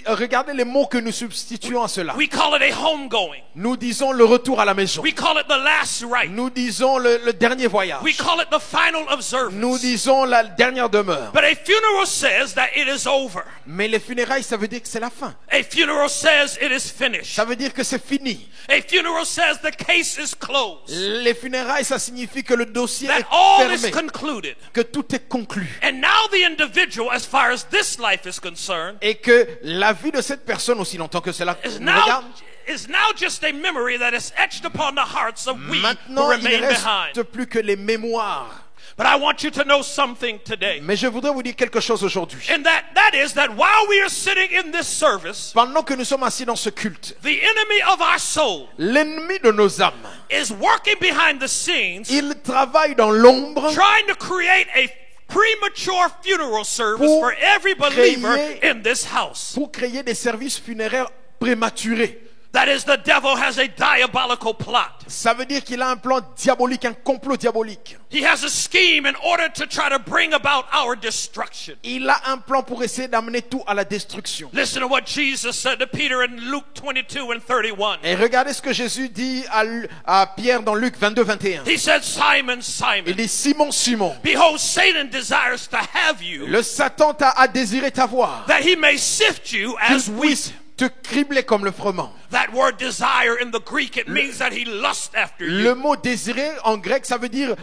Regardez les mots que nous substituons à cela. We call it a homegoing. Nous disons le retour à la maison. We call it the last rite. Nous disons le dernier voyage. We call it the final observance. Nous disons la dernière demeure. But a funeral says that it is over. Mais les funérailles, ça veut dire que c'est la fin. A funeral says it is finished. Ça veut dire que c'est fini. A funeral says the case is closed. Les funérailles, ça signifie que le dossier That est all is fermé, concluded. que tout est conclu. And now the individual, as far as this life is concerned, Et que la vie de cette personne, aussi longtemps que cela is nous regarde, now just a memory that is etched upon the hearts of we who maintenant il ne remain behind. reste plus que les mémoires. But I want you to know something today. Mais je voudrais vous dire quelque chose aujourd'hui. And that is that while we are sitting in this service, Pendant que nous sommes assis dans ce culte, the enemy of our soul l'ennemi de nos âmes, is working behind the scenes, il travaille dans l'ombre trying to create a premature funeral service Pour for every believer créer- in this house. pour créer des services funéraires prématurés. That is, the devil has a diabolical plot. Ça veut dire qu'il a un plan diabolique, un complot diabolique. He has a scheme in order to try to bring about our destruction. Il a un plan pour essayer d'amener tout à la destruction. Listen to what Jesus said to Peter in Luke 22 and 31. Et regardez ce que Jésus dit à Pierre dans Luc 22, 21. He said, Simon, Il Simon, dit, Simon, Simon, behold, Satan desires to have you, le Satan a désiré t'avoir, that he may sift you qu'il as puisse wheat. te cribler comme le froment. That word desire in the Greek, it means that he lusts after Le you. mot désirer en grec, ça veut dire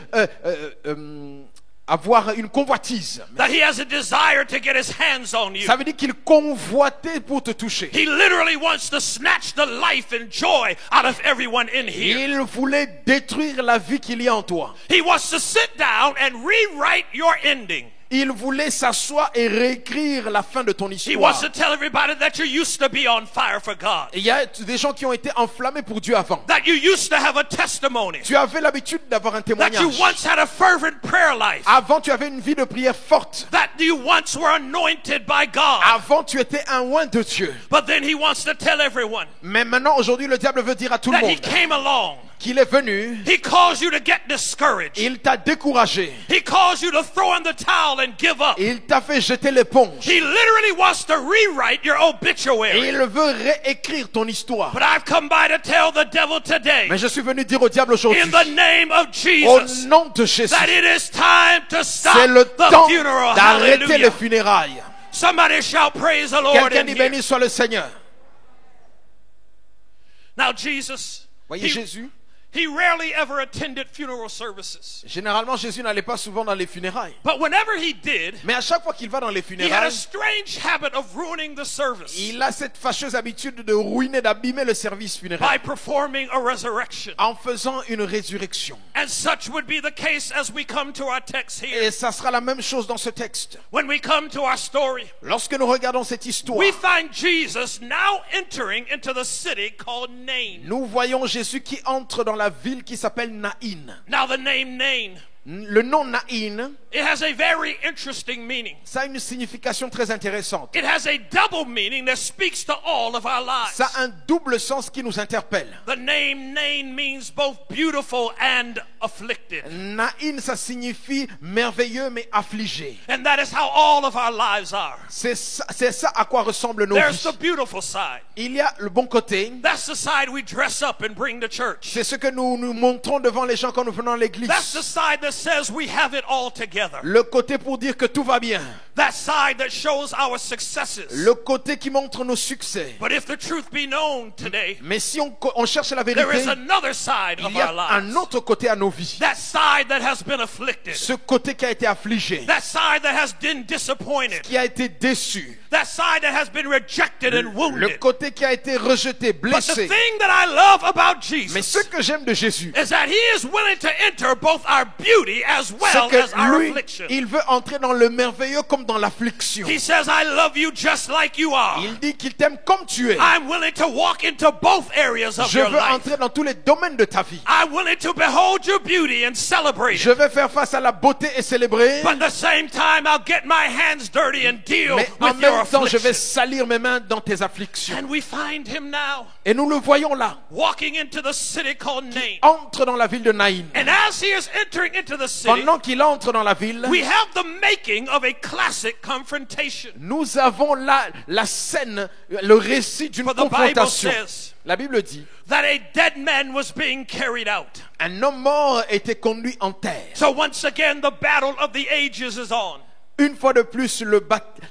avoir une convoitise. That he has a desire to get his hands on you. Ça veut dire qu'il convoitait pour te toucher. He literally wants to snatch the life and joy out of everyone in here. Il voulait détruire la vie qu'il y a en toi. He wants to sit down and rewrite your ending. Il voulait s'asseoir et réécrire la fin de ton He histoire. wants to tell everybody that you used to be on fire for God. Il y a des gens qui ont été enflammés pour Dieu avant. That you used to have a testimony. Tu avais l'habitude d'avoir un That you témoignage. once had a fervent prayer life. Avant, tu avais une vie de prière forte. That you once were anointed by God. Avant, tu étais un oint de Dieu. But then he wants to tell everyone Mais maintenant, aujourd'hui, le diable veut dire à tout le that he monde came along. qu'il est venu, He caused you to get discouraged. il t'a découragé, He caused you to throw in the towel and give up. il t'a fait jeter l'éponge. He literally wants to rewrite your Et obituary. il veut réécrire ton histoire. But I've come by to tell the devil today, Mais je suis venu dire au diable aujourd'hui, in the name of au Jesus, nom de Jésus, that it is time to stop c'est le the temps funeral. d'arrêter les Hallelujah. funérailles. Somebody shout praise the Lord Quelqu'un in dit here. béni soit le Seigneur. Now Jesus, Voyez Jésus, He rarely ever attended funeral services. Généralement, Jésus n'allait pas souvent dans les funérailles. But whenever he did, Mais à chaque fois qu'il va dans les he had a funérailles, strange habit of ruining the service il a cette fâcheuse habitude de ruiner, d'abîmer le service by funéraire performing a resurrection. en faisant une résurrection. And such would be the case as we come to our text here. Et ça sera la même chose dans ce texte. When we come to our story, Lorsque nous regardons cette histoire, we find Jesus now entering into the city called Nain. nous voyons Jésus qui entre dans la ville qui s'appelle Naïn. Now the name Nain, Le nom Naïn, it has a very interesting meaning. ça a une signification très intéressante. It has a double meaning that speaks to all of our lives. Ça a un double sens qui nous interpelle. The name Nain means both beautiful and afflicted. Naïn, ça signifie merveilleux mais affligé. And that is how all of our lives are. C'est ça à quoi ressemblent nos There's vies. the beautiful side. Il y a le bon côté. That's the side we dress up and bring to church. C'est ce que nous nous montrons devant les gens quand nous venons à l'église. That's the side that says we have it all together. Le côté pour dire que tout va bien. That side that shows our successes. Le côté qui montre nos succès. But if the truth be known today, Mais si on cherche la there vérité, is another side il of y our a un lives. autre côté à nos vies. That side that has been afflicted. Ce côté qui a été affligé, That side that has been disappointed. qui a été déçu. That side that has been rejected and Le wounded. côté qui a été rejeté, But the blessé. thing that I love about Mais ce Jesus que j'aime de Jésus, is that he is willing to enter both our beauty as c'est well as our que lui, affliction. il veut entrer dans le merveilleux comme dans l'affliction. He says, I love you just like you are. Il dit qu'il t'aime comme tu es. I'm willing to walk into both areas of Je your veux life. entrer dans tous les domaines de ta vie. I'm willing to behold your beauty and celebrate Je it. vais faire face à la beauté et célébrer. But at the same time, I'll get my hands dirty and deal Mais en with your même temps, je vais affliction. salir mes mains dans tes afflictions. And we find him now Et nous le voyons là, walking into the city called Nain. entre dans la ville de Naïn. And as he is entering into the city, Pendant qu'il entre dans la ville, we have the making of a classic confrontation. nous avons là la scène, le récit d'une For the Bible confrontation. says La Bible dit, that a dead man was being carried out. un homme mort était conduit en terre. So once again, the battle of the ages is on. Une fois de plus,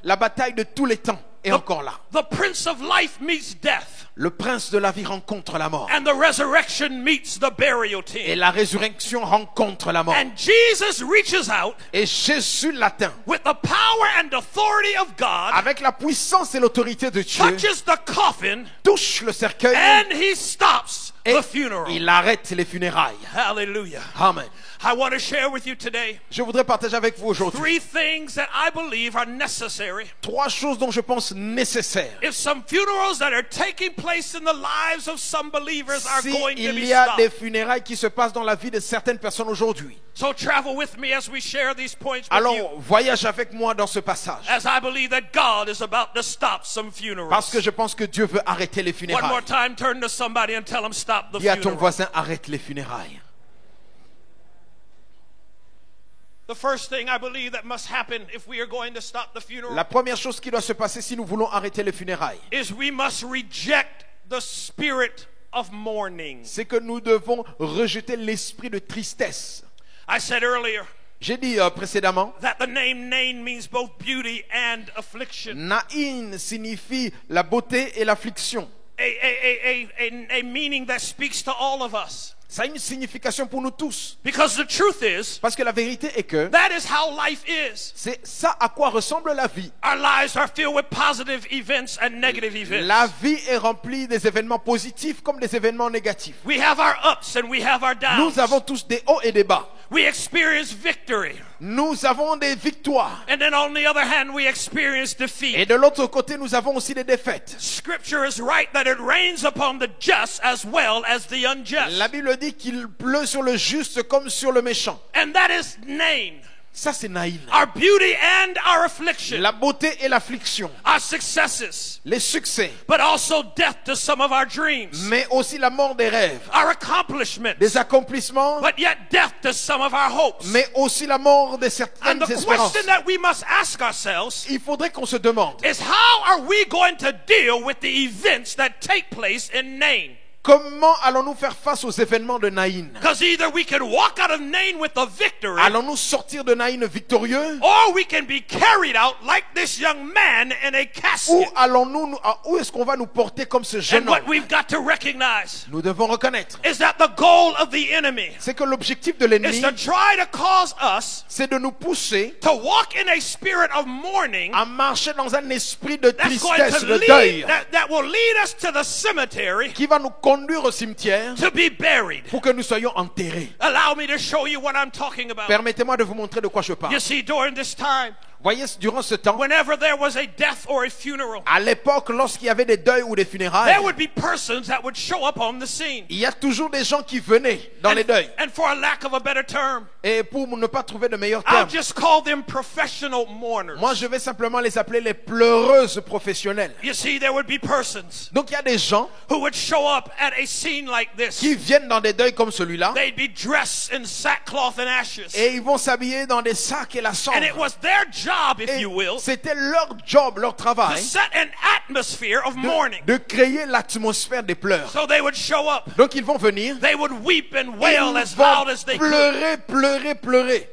la bataille de tous les temps est encore là. The Prince of Life meets death, Le prince de la vie rencontre la mort. and the resurrection meets the burial Et team. la résurrection rencontre la mort. And Jesus reaches out Et Jésus l'atteint. with the power and authority of God, Avec la puissance et l'autorité de Dieu, touches the coffin, touche le cercueil and he stops et the funeral. il arrête les funérailles. Hallelujah. Amen. I want to share with you today Je voudrais partager avec vous aujourd'hui 3 things that I believe are necessary 3 choses dont je pense nécessaires. if some funerals that are taking place in the lives of some believers are Si going to il be y a des stopped. funérailles qui se passent dans la vie de certaines personnes aujourd'hui, So travel with me as we share these points with you, alors voyage avec moi dans ce passage. as I believe that God is about to stop some funerals. Parce que je pense que Dieu veut arrêter les One more funérailles. time, turn to somebody and tell them stop the Dis à ton funeral. voisin, arrête les funérailles. The first thing I believe that must happen if we are going to stop the funeral La première chose qui doit se passer si nous voulons arrêter les funérailles, is we must reject the spirit of mourning. c'est que nous devons rejeter l'esprit de tristesse. I said earlier J'ai dit précédemment, that the name Nain means both beauty and affliction. Naïn signifie la beauté et l'affliction. A meaning that speaks to all of us. Ça a une signification pour nous tous. Because the truth is, Parce que la vérité est que that is how life is. c'est ça à quoi ressemble la vie. Our lives are filled with positive events and negative events. La vie est remplie des événements positifs comme des événements négatifs. We have our ups and we have our downs. Nous avons tous des hauts et des bas. We experience victory. Nous avons des victoires. And then on the other hand, we experience Et defeat. de l'autre côté, nous avons aussi des défaites. Scripture is right that it rains upon the just as well as the unjust. La Bible dit qu'il pleut sur le juste comme sur le méchant. And that is Nain. Ça, c'est Naïn. Our beauty and our affliction. La beauté et l'affliction. Our successes. Les succès. But also death to some of our dreams. Mais aussi la mort des rêves. Our accomplishments. Des accomplissements. But yet death to some of our hopes. Mais aussi la mort de And certaines the espérances. question that we must ask ourselves Il faudrait qu'on se demande is how are we going to deal with the events that take place in Nain? comment allons-nous faire face aux événements de Naïn? Because either we can walk out of Nain with a victory, Allons-nous sortir de Naïn victorieux? or we can be carried out like this young man in a Où casket. allons-nous, où est-ce qu'on va nous porter comme ce jeune And what homme? we've got to recognize Nous devons reconnaître, is that the goal of the enemy c'est que l'objectif de is l'ennemi, to try to cause us c'est de nous pousser to walk in a spirit of mourning à marcher dans un esprit de that's going tristesse, to de lead, deuil, that will lead us to the cemetery qui va nous conduire au cimetière to be buried. pour que nous soyons enterrés. Allow me to show you what I'm talking about. Permettez-moi de vous montrer de quoi je parle. You see, during this time, Voyez, durant ce temps, whenever there was a death or a funeral, à l'époque, lorsqu'il y avait des deuils ou des funérailles, there would be persons that would show up on the scene. il y a toujours des gens qui venaient dans les deuils. And for a lack of a better term, Et pour ne pas trouver de meilleurs I'll termes, just call them professional mourners. moi je vais simplement les appeler les pleureuses professionnelles. You see, there would be persons Donc il y a des gens who would show up at a scene like this. qui viennent dans des deuils comme celui-là They'd be dressed in sackcloth and ashes. et ils vont s'habiller dans des sacs et la cendre. And it was their job, if Et you will, c'était leur job, leur to travail, set an atmosphere of mourning. de créer l'atmosphère des pleurs. So they would show up. Donc ils vont venir, They would weep and ils wail as loud vont as they could. pleurer, pleurer, pleurer.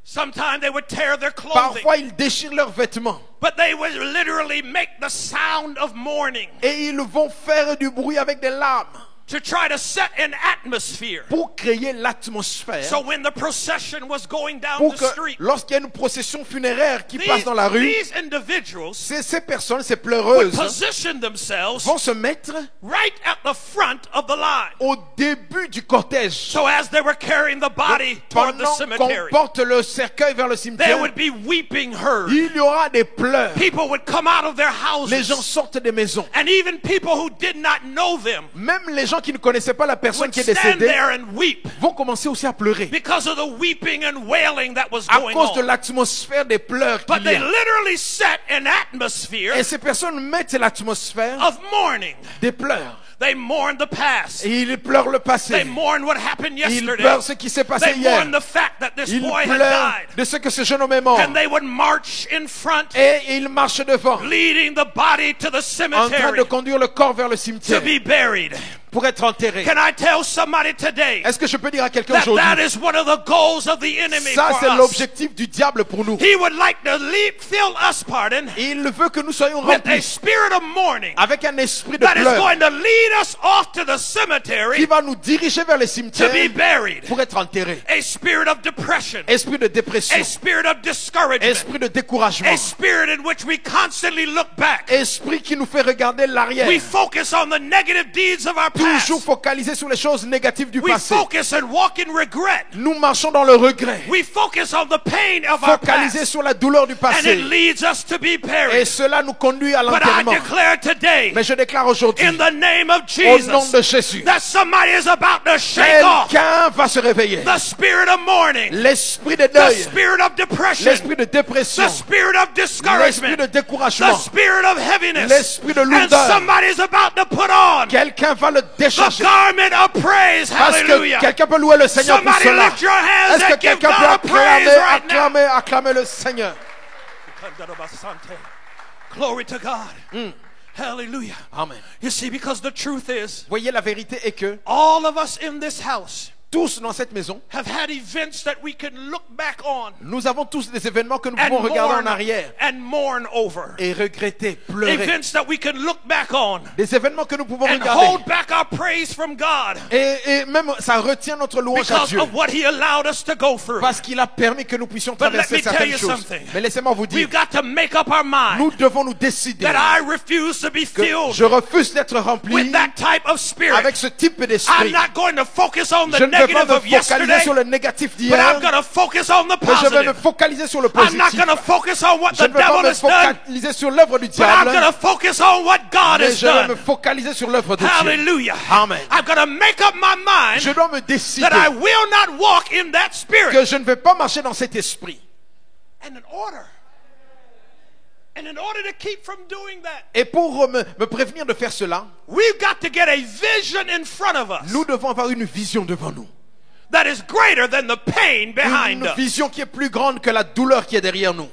Sometimes they would tear their clothing. Parfois ils déchirent leurs vêtements But they would literally make the sound of mourning et ils vont faire du bruit avec des larmes to try to set an atmosphere. pour créer l'atmosphère. So when the procession was going down Pour the que street, lorsqu'il y a une procession funéraire qui passe these, dans la rue, these individuals ces personnes, ces would pleureuses, position themselves vont se mettre right at the front of the line. au début du cortège. So as they were carrying the body toward the Pendant qu'on cemetery, porte le cercueil vers le there cimetière, would be weeping heard. il y aura des pleurs. People would come out of their Les gens houses, sortent des maisons. and even people who did not know them Même les gens qui ne connaissaient pas la personne would qui est stand décédée there and weep vont commencer aussi à pleurer because of the weeping and wailing that was à going cause de on. l'atmosphère des pleurs But qu'il y they a. literally set an atmosphere Et ces personnes mettent l'atmosphère of mourning. des pleurs. They mourn the past. Et ils pleurent le They passé. mourn what happened Ils yesterday. pleurent ce qui s'est passé They hier. mourn the fact that this Ils boy had pleurent died. de ce que ce jeune homme est mort. And they would march in front, Et ils marchent devant, leading the body to the en train cemetery de conduire le corps vers le to cimetière be buried. pour être enterré. Can I tell somebody today Est-ce que je peux dire à quelqu'un that aujourd'hui, that is one of the goals of the enemy ça for c'est us? l'objectif du diable pour nous. He would like to fill us, Il veut que nous soyons with a remplis spirit of mourning avec un esprit de that is pleurs going to lead us off to the qui cemetery va nous diriger vers les to cimetières be buried. pour être enterrés. A spirit of depression, Esprit de dépression, a spirit of discouragement, esprit de découragement, a spirit in which we constantly look back. esprit qui nous fait regarder l'arrière, We focus on the negative deeds of our past. toujours focalisé sur les choses négatives du We passé. focus and walk in regret. Nous marchons dans le regret, We focus on the pain of our focalisés past. sur la douleur du And passé. it leads us to be Et buried. cela nous conduit à But I l'enterrement. declare today, Mais je déclare aujourd'hui, in the name of au nom Jesus, de Jésus, that somebody is about to shake off quelqu'un va se réveiller. the spirit of mourning, L'esprit de the deuil, spirit of depression, l'esprit de dépression, the spirit of l'esprit discouragement, de the découragement, spirit of heaviness, l'esprit de and lourdeur. somebody's about to put on Quelqu'un va le the décharger. garment of praise. Parce que Hallelujah. quelqu'un peut louer le Seigneur pour Somebody cela. lift your hands Est-ce que and give quelqu'un peut God a praise acclamer, right now. acclamer le Seigneur? Glory to God. Hallelujah. Amen. You see, because the truth is, Voyez, la vérité est que all of us in this house tous dans cette maison, have had events that we can look back on nous avons tous des événements que nous and pouvons regarder mourn, en arrière and mourn over. et regretter, pleurer. Events that we can look back on Des événements que nous pouvons and regarder. hold back our praise from God Et même ça retient notre louange à because Dieu. of what He allowed us to go through. Parce qu'il a permis que nous puissions But let traverser me tell certaines you choses. something. Mais laissez-moi vous dire, We've got to make up our mind nous devons nous décider that I refuse to be que filled je refuse d'être rempli with that type of spirit. avec ce type I'm d'esprit. not going to focus on the Je ne vais pas negative me of yesterday, focaliser sur le négatif but d'hier, I'm going to focus on the mais je vais me positive. focaliser sur le I'm not positif. going to focus on what Je the ne vais pas devil me has done, focaliser sur l'œuvre du but I'm going diable, to focus on what God mais has je vais me done. focaliser sur l'œuvre de Dieu. Hallelujah. Amen. I'm going to make up my mind Je dois me décider that I will not walk in that spirit. que je ne vais pas marcher dans cet esprit. And in order to keep from doing that, Et pour me prévenir de faire cela, we've got to get a vision in front of us nous devons avoir une vision devant nous. that is greater than the pain behind Une us. vision qui est plus grande que la douleur qui est derrière nous.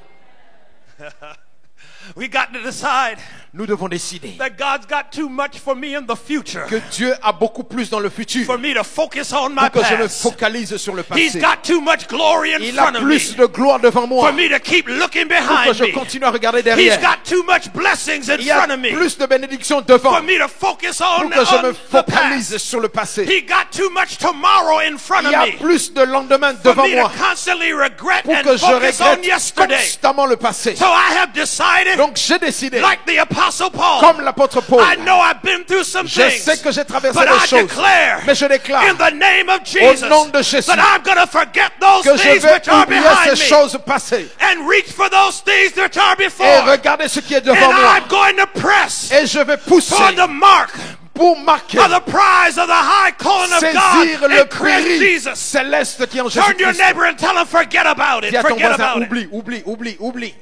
We got to decide nous devons décider that God's got too much for me in the future que Dieu a beaucoup plus dans le futur for me to focus on my pour que je me past. focalise sur le He's passé. got too much glory in Il a front of me plus de gloire devant moi for me to keep looking pour que behind je me. continue à regarder He's derrière. got too much blessings in Il y a front of me plus de bénédictions devant for me to focus on, pour que je me on the focalise past. sur le passé. He got too much tomorrow in front Il of y a me plus de lendemain for devant me moi to constantly regret pour and que je focus on regrette yesterday. constamment le passé. So I have decided, Donc j'ai décidé, like the Apostle Paul, comme l'apôtre Paul, I know I've been through some je things, sais que j'ai traversé but des I choses, declare mais je déclare in the name of Jesus nom de Jésus that I'm going to forget those que je things vais which are oublier behind ces me choses passées and reach for those things that are before. et regarder ce qui est devant And moi. I'm going to press Et je vais pousser toward the mark pour marquer, of the prize of the high calling of saisir God le in Christ prix Jesus. céleste qui est en Turn to your Jésus-Christ. neighbor and tell him, forget about it. Dis à ton Forget voisin, about it.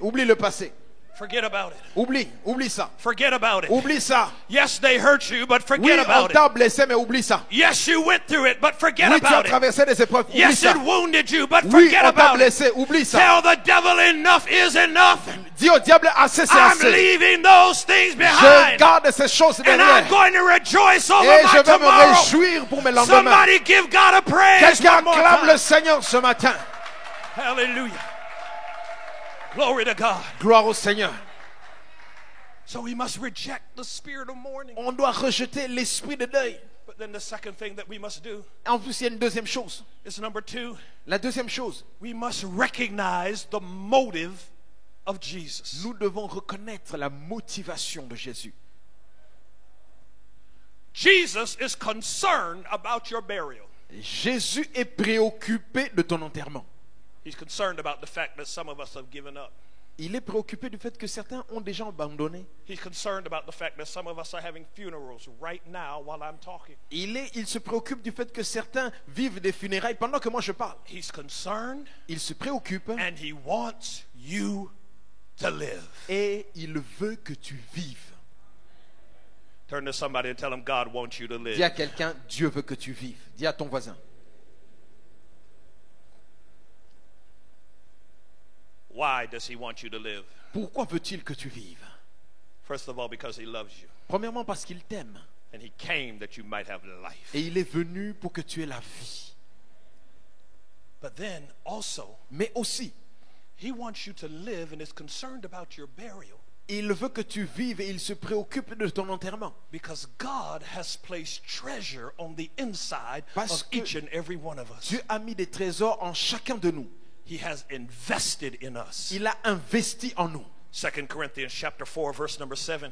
oublie le passé. Forget about it. Oublie ça. Forget about it. Oublie ça. Yes, they hurt you, but Oui, forget on about it. t'a blessé, mais oublie ça. Yes, you went through it, but forget Oui, tu as about it. traversé des épreuves, oublie Yes, ça. it wounded you, but Oui, forget on t'a about it. blessé, oublie ça. Tell the devil enough is enough. Dis au diable, assez c'est I'm assez. leaving those things Je behind. garde ces choses And derrière. I'm going to rejoice over Et my je vais me tomorrow. réjouir pour mes lendemains. Somebody give God a praise Quelqu'un one more acclame time. le Seigneur ce matin. Hallelujah. Glory to God. Gloire au Seigneur. So we must reject the spirit of mourning. On doit rejeter l'esprit de deuil. But then the second thing that we must do En plus, il y a une deuxième chose. is number 2. La deuxième chose, We must recognize the motive of Jesus. nous devons reconnaître la motivation de Jésus. Jesus is concerned about your burial. Jésus est préoccupé de ton enterrement. He's concerned about the fact that some of us have given up. Il est préoccupé du fait que certains ont déjà abandonné. He's concerned about the fact that some of us are having funerals right now while I'm talking. Il se préoccupe du fait que certains vivent des funérailles pendant que moi je parle. He's concerned Il se préoccupe and he wants you to live. et il veut que tu vives. Turn to somebody and tell them God wants you to Dis à live. quelqu'un, Dieu veut que tu vives. Dis à ton voisin. Why does he want you to live? Pourquoi veut-il que tu vives? First of all, because he loves you. Premièrement parce qu'il t'aime. And he came that you might have life. Et il est venu pour que tu aies la vie. But then also, Mais aussi, he wants you to live and is concerned about your burial il veut que tu vives et il se préoccupe de ton enterrement. because God has placed treasure on the inside Parce of que each and every one of us. Dieu a mis des trésors en chacun de nous. He has invested in us. Il a investi en nous. 2 Corinthians chapter 4 verse number 7.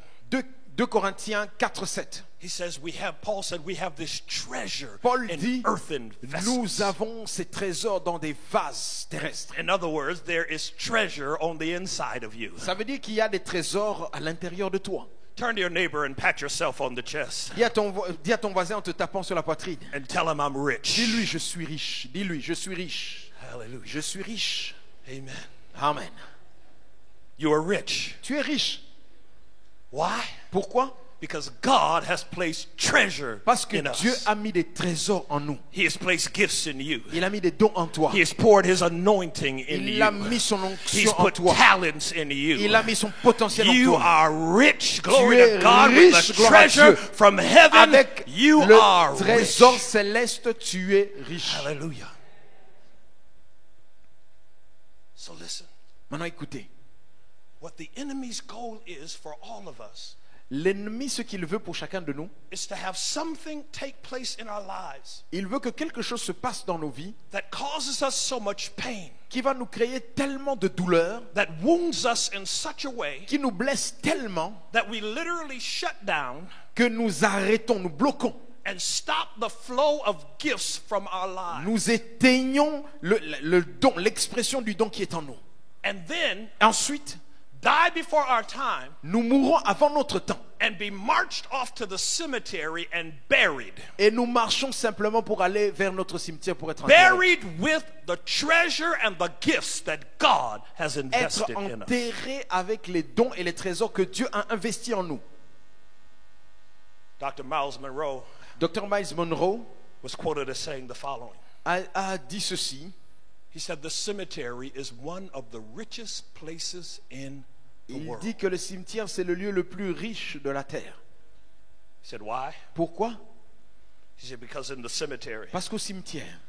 2 Corinthiens 4:7. He says Paul said we have this treasure Paul in dit, earthen vessels. nous avons ces trésors dans des vases terrestres. In other words, there is treasure on the inside of you. Ça veut dire qu'il y a des trésors à l'intérieur de toi. Turn to your neighbor and pat yourself on the chest Dis à ton voisin en te tapant sur la poitrine. and tell him I'm rich. Dis-lui, je suis riche. Dis-lui, je suis riche. Hallelujah. Je suis riche. Amen. Amen. You are rich. Tu es riche. Why? Pourquoi? Because God has placed treasure Parce que in us. Dieu a mis des trésors en nous. He has placed gifts in you. Il a mis des dons en toi. He has poured his anointing in Il a you. mis son He's onction en put toi. talents in you. Il a mis son potentiel en You toi. are rich, glory es to God, with riche, the gloire à treasure Dieu. from heaven. Avec You le are rich. trésor céleste, tu es riche. Hallelujah. So listen, Maintenant écoutez. what the enemy's goal is for all of us L'ennemi, ce qu'il veut pour chacun de nous, is to have something take place in our lives il veut que quelque chose se passe dans nos vies that causes us so much pain, qui va nous créer tellement de douleur, that wounds us in such a way qui nous blesse tellement that we literally shut down que nous arrêtons, nous bloquons. and stop the flow of gifts from our lives. Nous éteignons le don, l'expression du don qui est en nous. And then Ensuite, die before our time nous mourrons avant notre temps. and be marched off to the cemetery and buried. Et nous marchons simplement pour aller vers notre cimetière pour être enterrés. Buried with the treasure and the gifts that God has Être invested in us. enterrés avec les dons et les trésors que Dieu a investis en nous. Dr. Miles Monroe Dr. Miles Monroe was quoted as saying the following. a dit ceci. He said, the cemetery is one of the richest places in Il world. dit que le cimetière, c'est le lieu le plus riche de la terre. He said, why? Pourquoi? He said, because in the cemetery, Parce qu'au cimetière,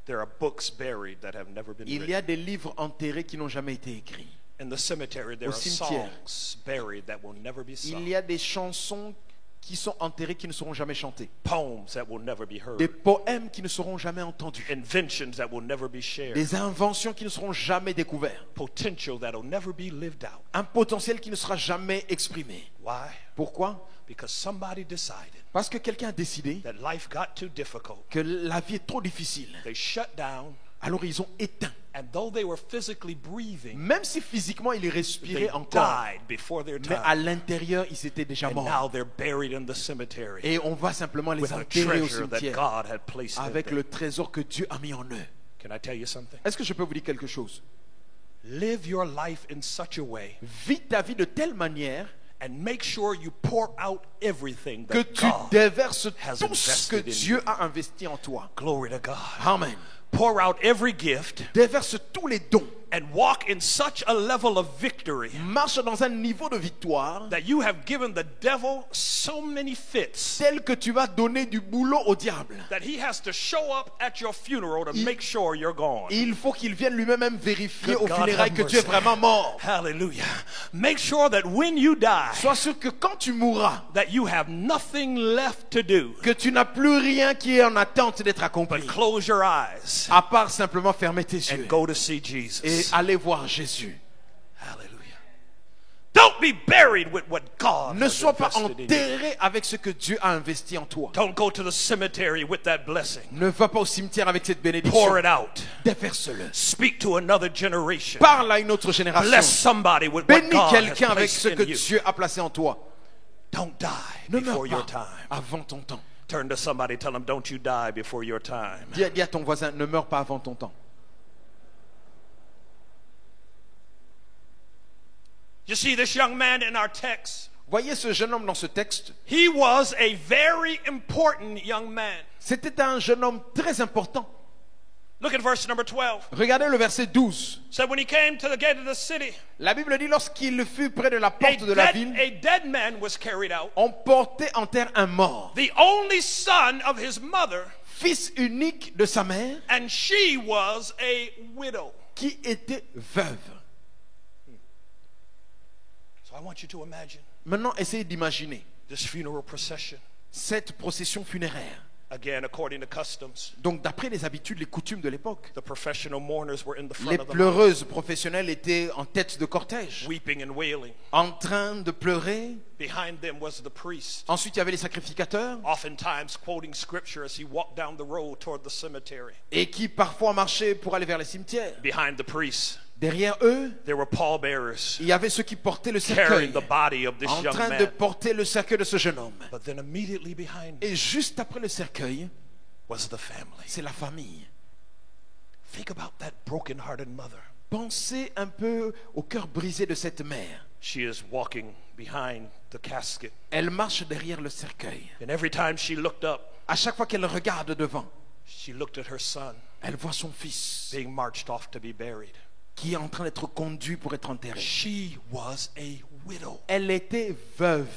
there are books buried that have never been il y written. a des livres enterrés qui n'ont jamais été écrits. In the cemetery, there Au are cimetière, songs buried that will never be sung. Il y a des chansons qui sont enterrées qui ne seront jamais chantées. Poems that will never be heard. Des poèmes qui ne seront jamais entendus. Inventions that will never be shared. Des inventions qui ne seront jamais découvertes. Potential that will never be lived out. Un potentiel qui ne sera jamais exprimé. Why? Pourquoi? Because somebody decided Parce que quelqu'un a décidé that life got too difficult. que la vie est trop difficile. They shut down, Alors ils ont éteint. and though they were physically breathing, Même si physiquement ils they respiraient encore, died before their mais à time. l'intérieur ils étaient déjà And morts. now they're buried in the cemetery Et on va simplement les with a enterrer au treasure that cimetière God had placed in avec them. le trésor que Dieu a mis en eux. Can I tell you something? Est-ce que je peux vous dire quelque chose? Live your life in such a way Vis ta vie de telle manière and make sure you pour out everything que that tu God déverses has tout ce que invested in Dieu a investi en toi. Glory to God. Amen. Pour out every gift Déverse tous les dons. and walk in such a level of victory Marche dans un niveau de victoire that you have given the devil so many fits tel que tu vas donner du boulot au diable. that he has to show up at your funeral to Il- make sure you're gone. Il faut qu'il vienne lui-même vérifier Good au God funérailles have que tu es mercy. vraiment mort. Hallelujah. Make sure that when you die, Sois sûr que quand tu mourras, that you have nothing left to do que tu n'as plus rien qui est en attente d'être accompli, but close your eyes à part simplement fermer tes yeux and go to see et Jesus. aller voir Jésus. Hallelujah. Don't be buried with what God Ne has sois pas invested in you. enterré avec ce que Dieu a investi en toi. Don't go to the cemetery with that blessing. Ne va pas au cimetière avec cette Pour bénédiction. it out. Déverse-le. Speak to another generation. Parle à une autre génération. Bless somebody with what Bénis God has quelqu'un avec ce placed que in you. Dieu a placé en toi. Don't die Ne before meurs your pas time. avant ton temps. Turn to somebody, tell them, don't you die before your time. Dis à ton voisin, ne meurs pas avant ton temps. You see this young man in our text? Voyez ce jeune homme dans ce texte. He was a very important young man. C'était un jeune homme très important. Look at verse number 12. Regardez le verset 12. It said when he came to the gate of the city, La Bible dit, lorsqu'il fut près de la porte de la ville, a dead man was carried out. on portait en terre un mort, The only son of his mother, fils unique de sa mère, and she was a widow. qui était veuve. So I want you to imagine Maintenant, essayez d'imaginer this funeral procession. cette procession funéraire. Again, according to customs, Donc, d'après les habitudes, les coutumes de l'époque, the professional mourners were in the front les of the pleureuses professionnelles étaient en tête de cortège, weeping and wailing. en train de pleurer. Behind them was the priest, Ensuite, il y avait les sacrificateurs, oftentimes quoting scripture as he walked down the road toward the cemetery. et qui parfois marchaient pour aller vers les cimetières. Behind the priest, Derrière eux, there were pallbearers il y avait ceux qui portaient le carrying cercueil, the body of this en young train de man. porter le cercueil de ce jeune homme. But then immediately behind him Et juste après le cercueil, was the family. c'est la famille. Think about that broken-hearted mother. Pensez un peu au cœur brisé de cette mère. She is walking behind the casket. Elle marche derrière le cercueil. And every time she looked up, À chaque fois qu'elle regarde devant, she looked at her son elle voit son fils being marched off to be buried. qui est en train d'être conduit pour être enterré. She was a widow. Elle était veuve.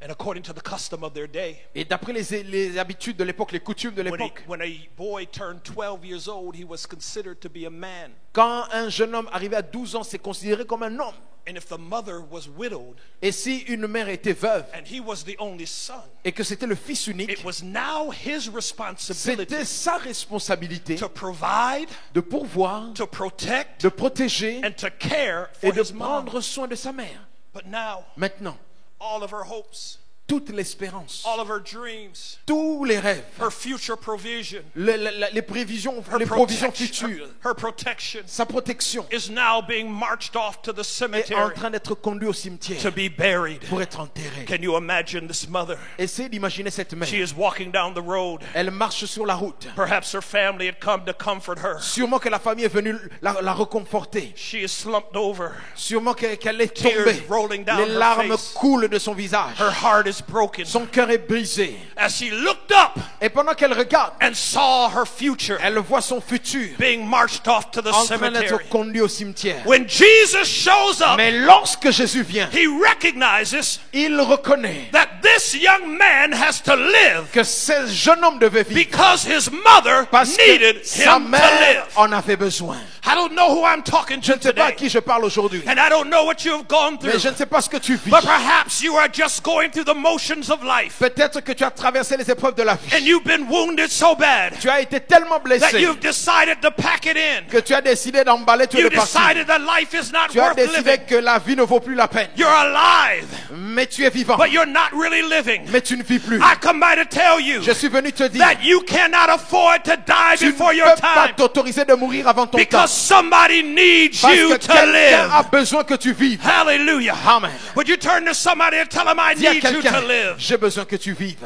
And according to the custom of their day, Et d'après les habitudes de l'époque, les coutumes de l'époque, when a boy turned 12 years old, he was considered to be a man. quand un jeune homme arrivait à 12 ans, c'est considéré comme un homme. And if the mother was widowed Et si une mère était veuve and he was the only son, et que c'était le fils unique, it was now his responsibility c'était sa responsabilité to provide, de pourvoir, to protect, de protéger and to care et for de his mom. prendre soin de sa mère. But now, Maintenant, all of her hopes, toute l'espérance, all of her dreams, tous les rêves, her future provision, les provisions futures, her protection sa protection is now being marched off to the est en cemetery train d'être conduit au to cimetière be buried. pour être enterré. Can you imagine this mother? Essayez d'imaginer cette mère. She is walking down the road. Elle marche sur la route. Perhaps her family had come to comfort her. Sûrement que la famille est venue la réconforter. She is slumped over. Sûrement qu'elle est Tears tombée. rolling down Les her larmes face. coulent de son visage. Her heart is is broken. Son cœur est brisé. As she looked up Et pendant qu'elle regarde, and saw her future elle voit son futur being marched off to the en train d'être cemetery. conduit au cimetière. When Jesus shows up, Mais lorsque Jésus vient, he recognizes il reconnaît that this young man has to live que ce jeune homme devait vivre because his mother parce needed que sa him to mère live. en avait besoin. I don't know who I'm talking Je to ne sais pas à today, qui je parle aujourd'hui, and I don't know what you have gone mais through, je ne sais pas ce que tu vis. but perhaps you are just going through the motions of life, Peut-être que tu as traversé les épreuves de la vie. and you've been wounded so bad Tu as été tellement that blessé you've decided to pack it in. que tu as décidé d'emballer tout You le parti. decided that life is not Tu as worth décidé living. que la vie ne vaut plus la peine. You're alive, Mais tu es vivant. but you're not really living. Mais tu ne vis plus. I come by to tell you Je suis venu te dire, that you cannot afford to die tu ne before your peux pas time t'autoriser de mourir avant ton temps. because somebody needs Parce you que to quelqu'un a live. besoin que tu vives. Hallelujah. Amen. Would you turn to somebody and tell them, I Dis à need you to quelqu'un, live. j'ai besoin que tu vives.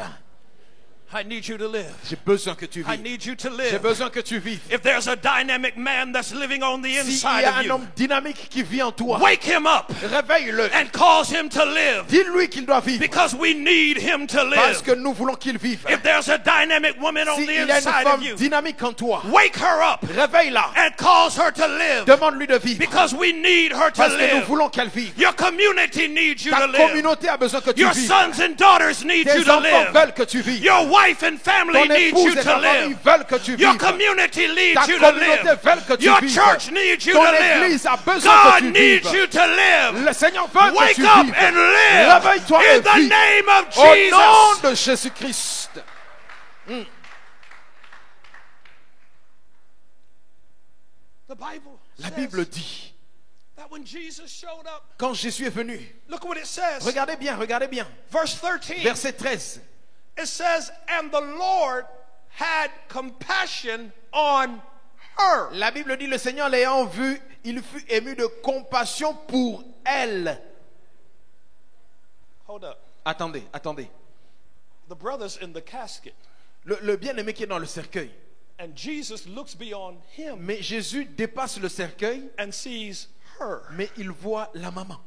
I need you to live. J'ai besoin que tu I vives. need you to J'ai live. besoin que tu vives. If there's a dynamic man that's living on the S'il y inside a of un you, homme dynamique qui vit en toi, wake him up réveille-le. and cause him to live Dis-lui qu'il doit vivre. because we need him to Parce live. que nous voulons qu'il vive. If there's a dynamic woman on S'il the y a une inside of femme you, dynamique en toi, wake her up réveille-la. and cause her to live Demande-lui de vivre. because we need her to Parce que nous live. voulons qu'elle vive. Your community needs you Ta to live. communauté a besoin que tu Your vives. sons and daughters need you Tes to enfants live. veulent que tu vives. Your wife and family Ton need épouse you et to ta famille live. veulent que tu Your vives. community needs Ta you to communauté live. veut que tu Your vives. church needs you Ton to live. église a besoin que God tu needs vives. you to live. Le Seigneur veut que Wake tu up vives. and live Réveille-toi in et the vis. name of Au nom Jesus. de Jésus-Christ. The Bible La says Bible dit, that when Jesus showed up, quand Jésus est venu, look what it says. regardez bien, regardez bien. Verse 13. Verset 13. It says, and the Lord had compassion on her. La Bible dit, le Seigneur l'ayant vu, il fut ému de compassion pour elle. Hold up. Attendez, attendez. The brother's in the casket, Le bien-aimé qui est dans le cercueil. and Jesus looks beyond him Mais Jésus dépasse le cercueil, and sees her. mais il voit la maman.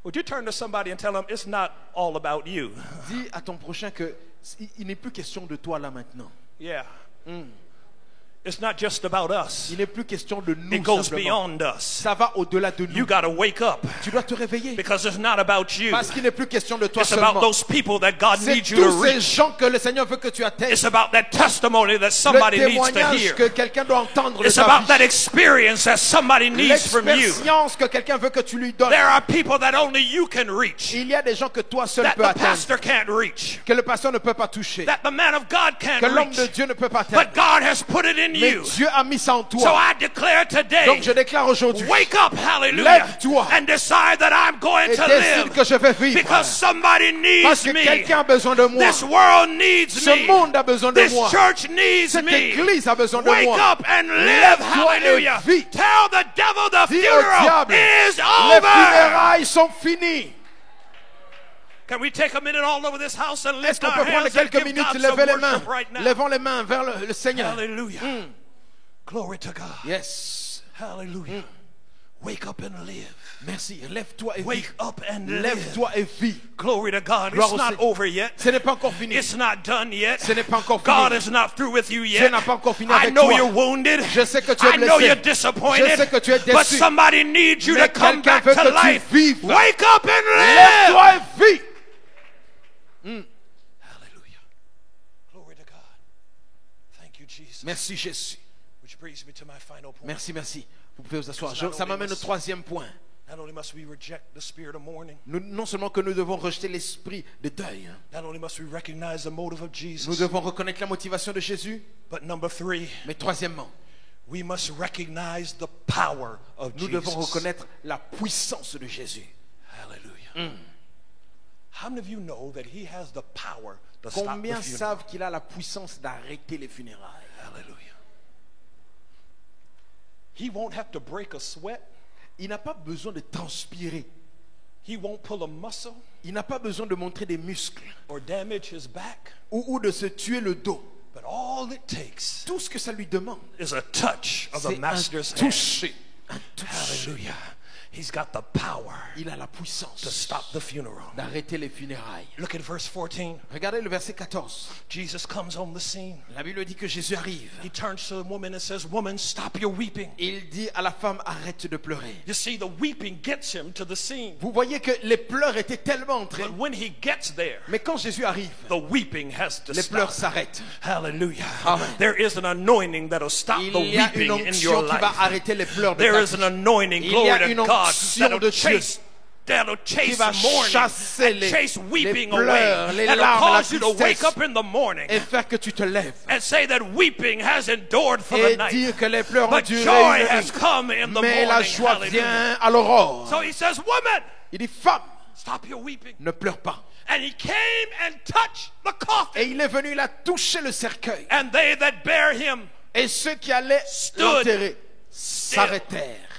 Would you turn to somebody and tell them it's not all about you? Dis à ton prochain que il n'est plus question de toi là maintenant. Yeah. It's not just about us. Il n'est plus question de nous It goes simplement. beyond us. Ça va au-delà de nous. You got to wake up Tu dois te réveiller. because it's not about you. Parce qu'il n'est plus question de toi It's about seulement. those people that God C'est needs you to tous ces reach. gens que le Seigneur veut que tu atteignes. It's about that testimony that Le somebody needs to témoignage hear. que quelqu'un doit entendre de It's ta about that vie. experience that somebody needs from you. L'expérience que quelqu'un veut que tu lui donnes. There are people that only you can reach, Il y a des gens que toi seul that peux the atteindre. pastor can't reach, Que le pasteur ne peut pas toucher. that the man of God can't Que l'homme de reach. Dieu ne peut pas atteindre. But God has put it in Mais you. Dieu a mis ça en So toi. I declare today, Donc je déclare aujourd'hui. wake up, hallelujah, Lève-toi. and decide that I'm going Et to décide live que je vais vivre. because somebody Parce needs que me. quelqu'un a besoin de moi. This world needs Ce me. monde a besoin de This moi. church needs Cette me. église a besoin de Wake moi. up and live, Lève-toi et hallelujah. vis. Tell the devil the Dis au funeral diable, is les over. funérailles sont finies. Can we take a minute all over this house and Est-ce lift qu'on our peut prendre hands and quelques give minutes, God some lever les mains, worship right now? levons les mains vers le Seigneur. Hallelujah. Glory to God. Yes. Hallelujah. Wake up and live. Merci. Lève-toi et vis. Wake up and live. Lève-toi et vis. Glory to God. Gloire It's au not Seigneur. over yet. Ce n'est pas encore fini. It's not done yet. Ce n'est pas encore God fini. is not through with you Dieu yet. n'a pas encore fini I avec know toi. you're wounded. Je sais que tu es I know blessé. you're disappointed. Je sais que tu es But déçu. somebody needs you Mais to come quelqu'un back veut to que tu life. vives. Wake up and live. Lève-toi et vis. Hallelujah. Glory to God. Thank you, Jesus. Merci Jésus. Which brings me to my final point. Merci, merci. Vous pouvez vous asseoir. Because Ça m'amène au troisième point. Not only must we reject the spirit of mourning, Non seulement que nous devons rejeter l'esprit de deuil, not only must we recognize the motive of nous Jesus, devons reconnaître la motivation de Jésus, but number three, mais troisièmement, we must recognize the power of nous Jesus. devons reconnaître la puissance de Jésus. Hallelujah. How many of you know that he has the power to stop the Combien funeral? savent qu'il a la puissance d'arrêter les funérailles? Hallelujah. He won't have to break a sweat. Il n'a pas besoin de transpirer. He won't pull a muscle Il n'a pas besoin de montrer des muscles or damage his back. ou de se tuer le dos. But all it takes Tout ce que ça lui demande, is a touch of the c'est un master's hand. toucher. Un toucher. Hallelujah. He's got the power Il a la to puissance stop the funeral. d'arrêter les funérailles. Look at verse 14. Regardez le verset 14. Jesus comes on the scene. La Bible dit que Jésus arrive. He turns to the woman and says, "Woman, stop your weeping." Il dit à la femme, arrête de pleurer. You see, the weeping gets him to the scene. Vous voyez que les pleurs étaient tellement entrés. But when he gets there, Mais quand Jésus arrive, the weeping has to les pleurs stop. s'arrêtent. Hallelujah. Amen. There is an anointing that'll stop the Il y a une weeping in your onction qui va life. arrêter les pleurs de There ta is an vie. anointing, Il y a glory to une God, onction that'll de Dieu chase va mourning, chasser les chase weeping pleurs, away, les that'll larmes, la cause you to wake tristesse, up in the morning et faire que tu te lèves and say that weeping has endured for the et night, dire que les pleurs ont but duré joy une has nuit. come in the Mais la morning. joie Hallelujah. vient à l'aurore. So he says, "Woman, Il dit, femme, stop your weeping." ne pleure pas. And he came and touched the coffin, Et il est venu, il a touché le cercueil. and they that bear him Et ceux qui allaient Stood l'enterrer s'arrêtèrent.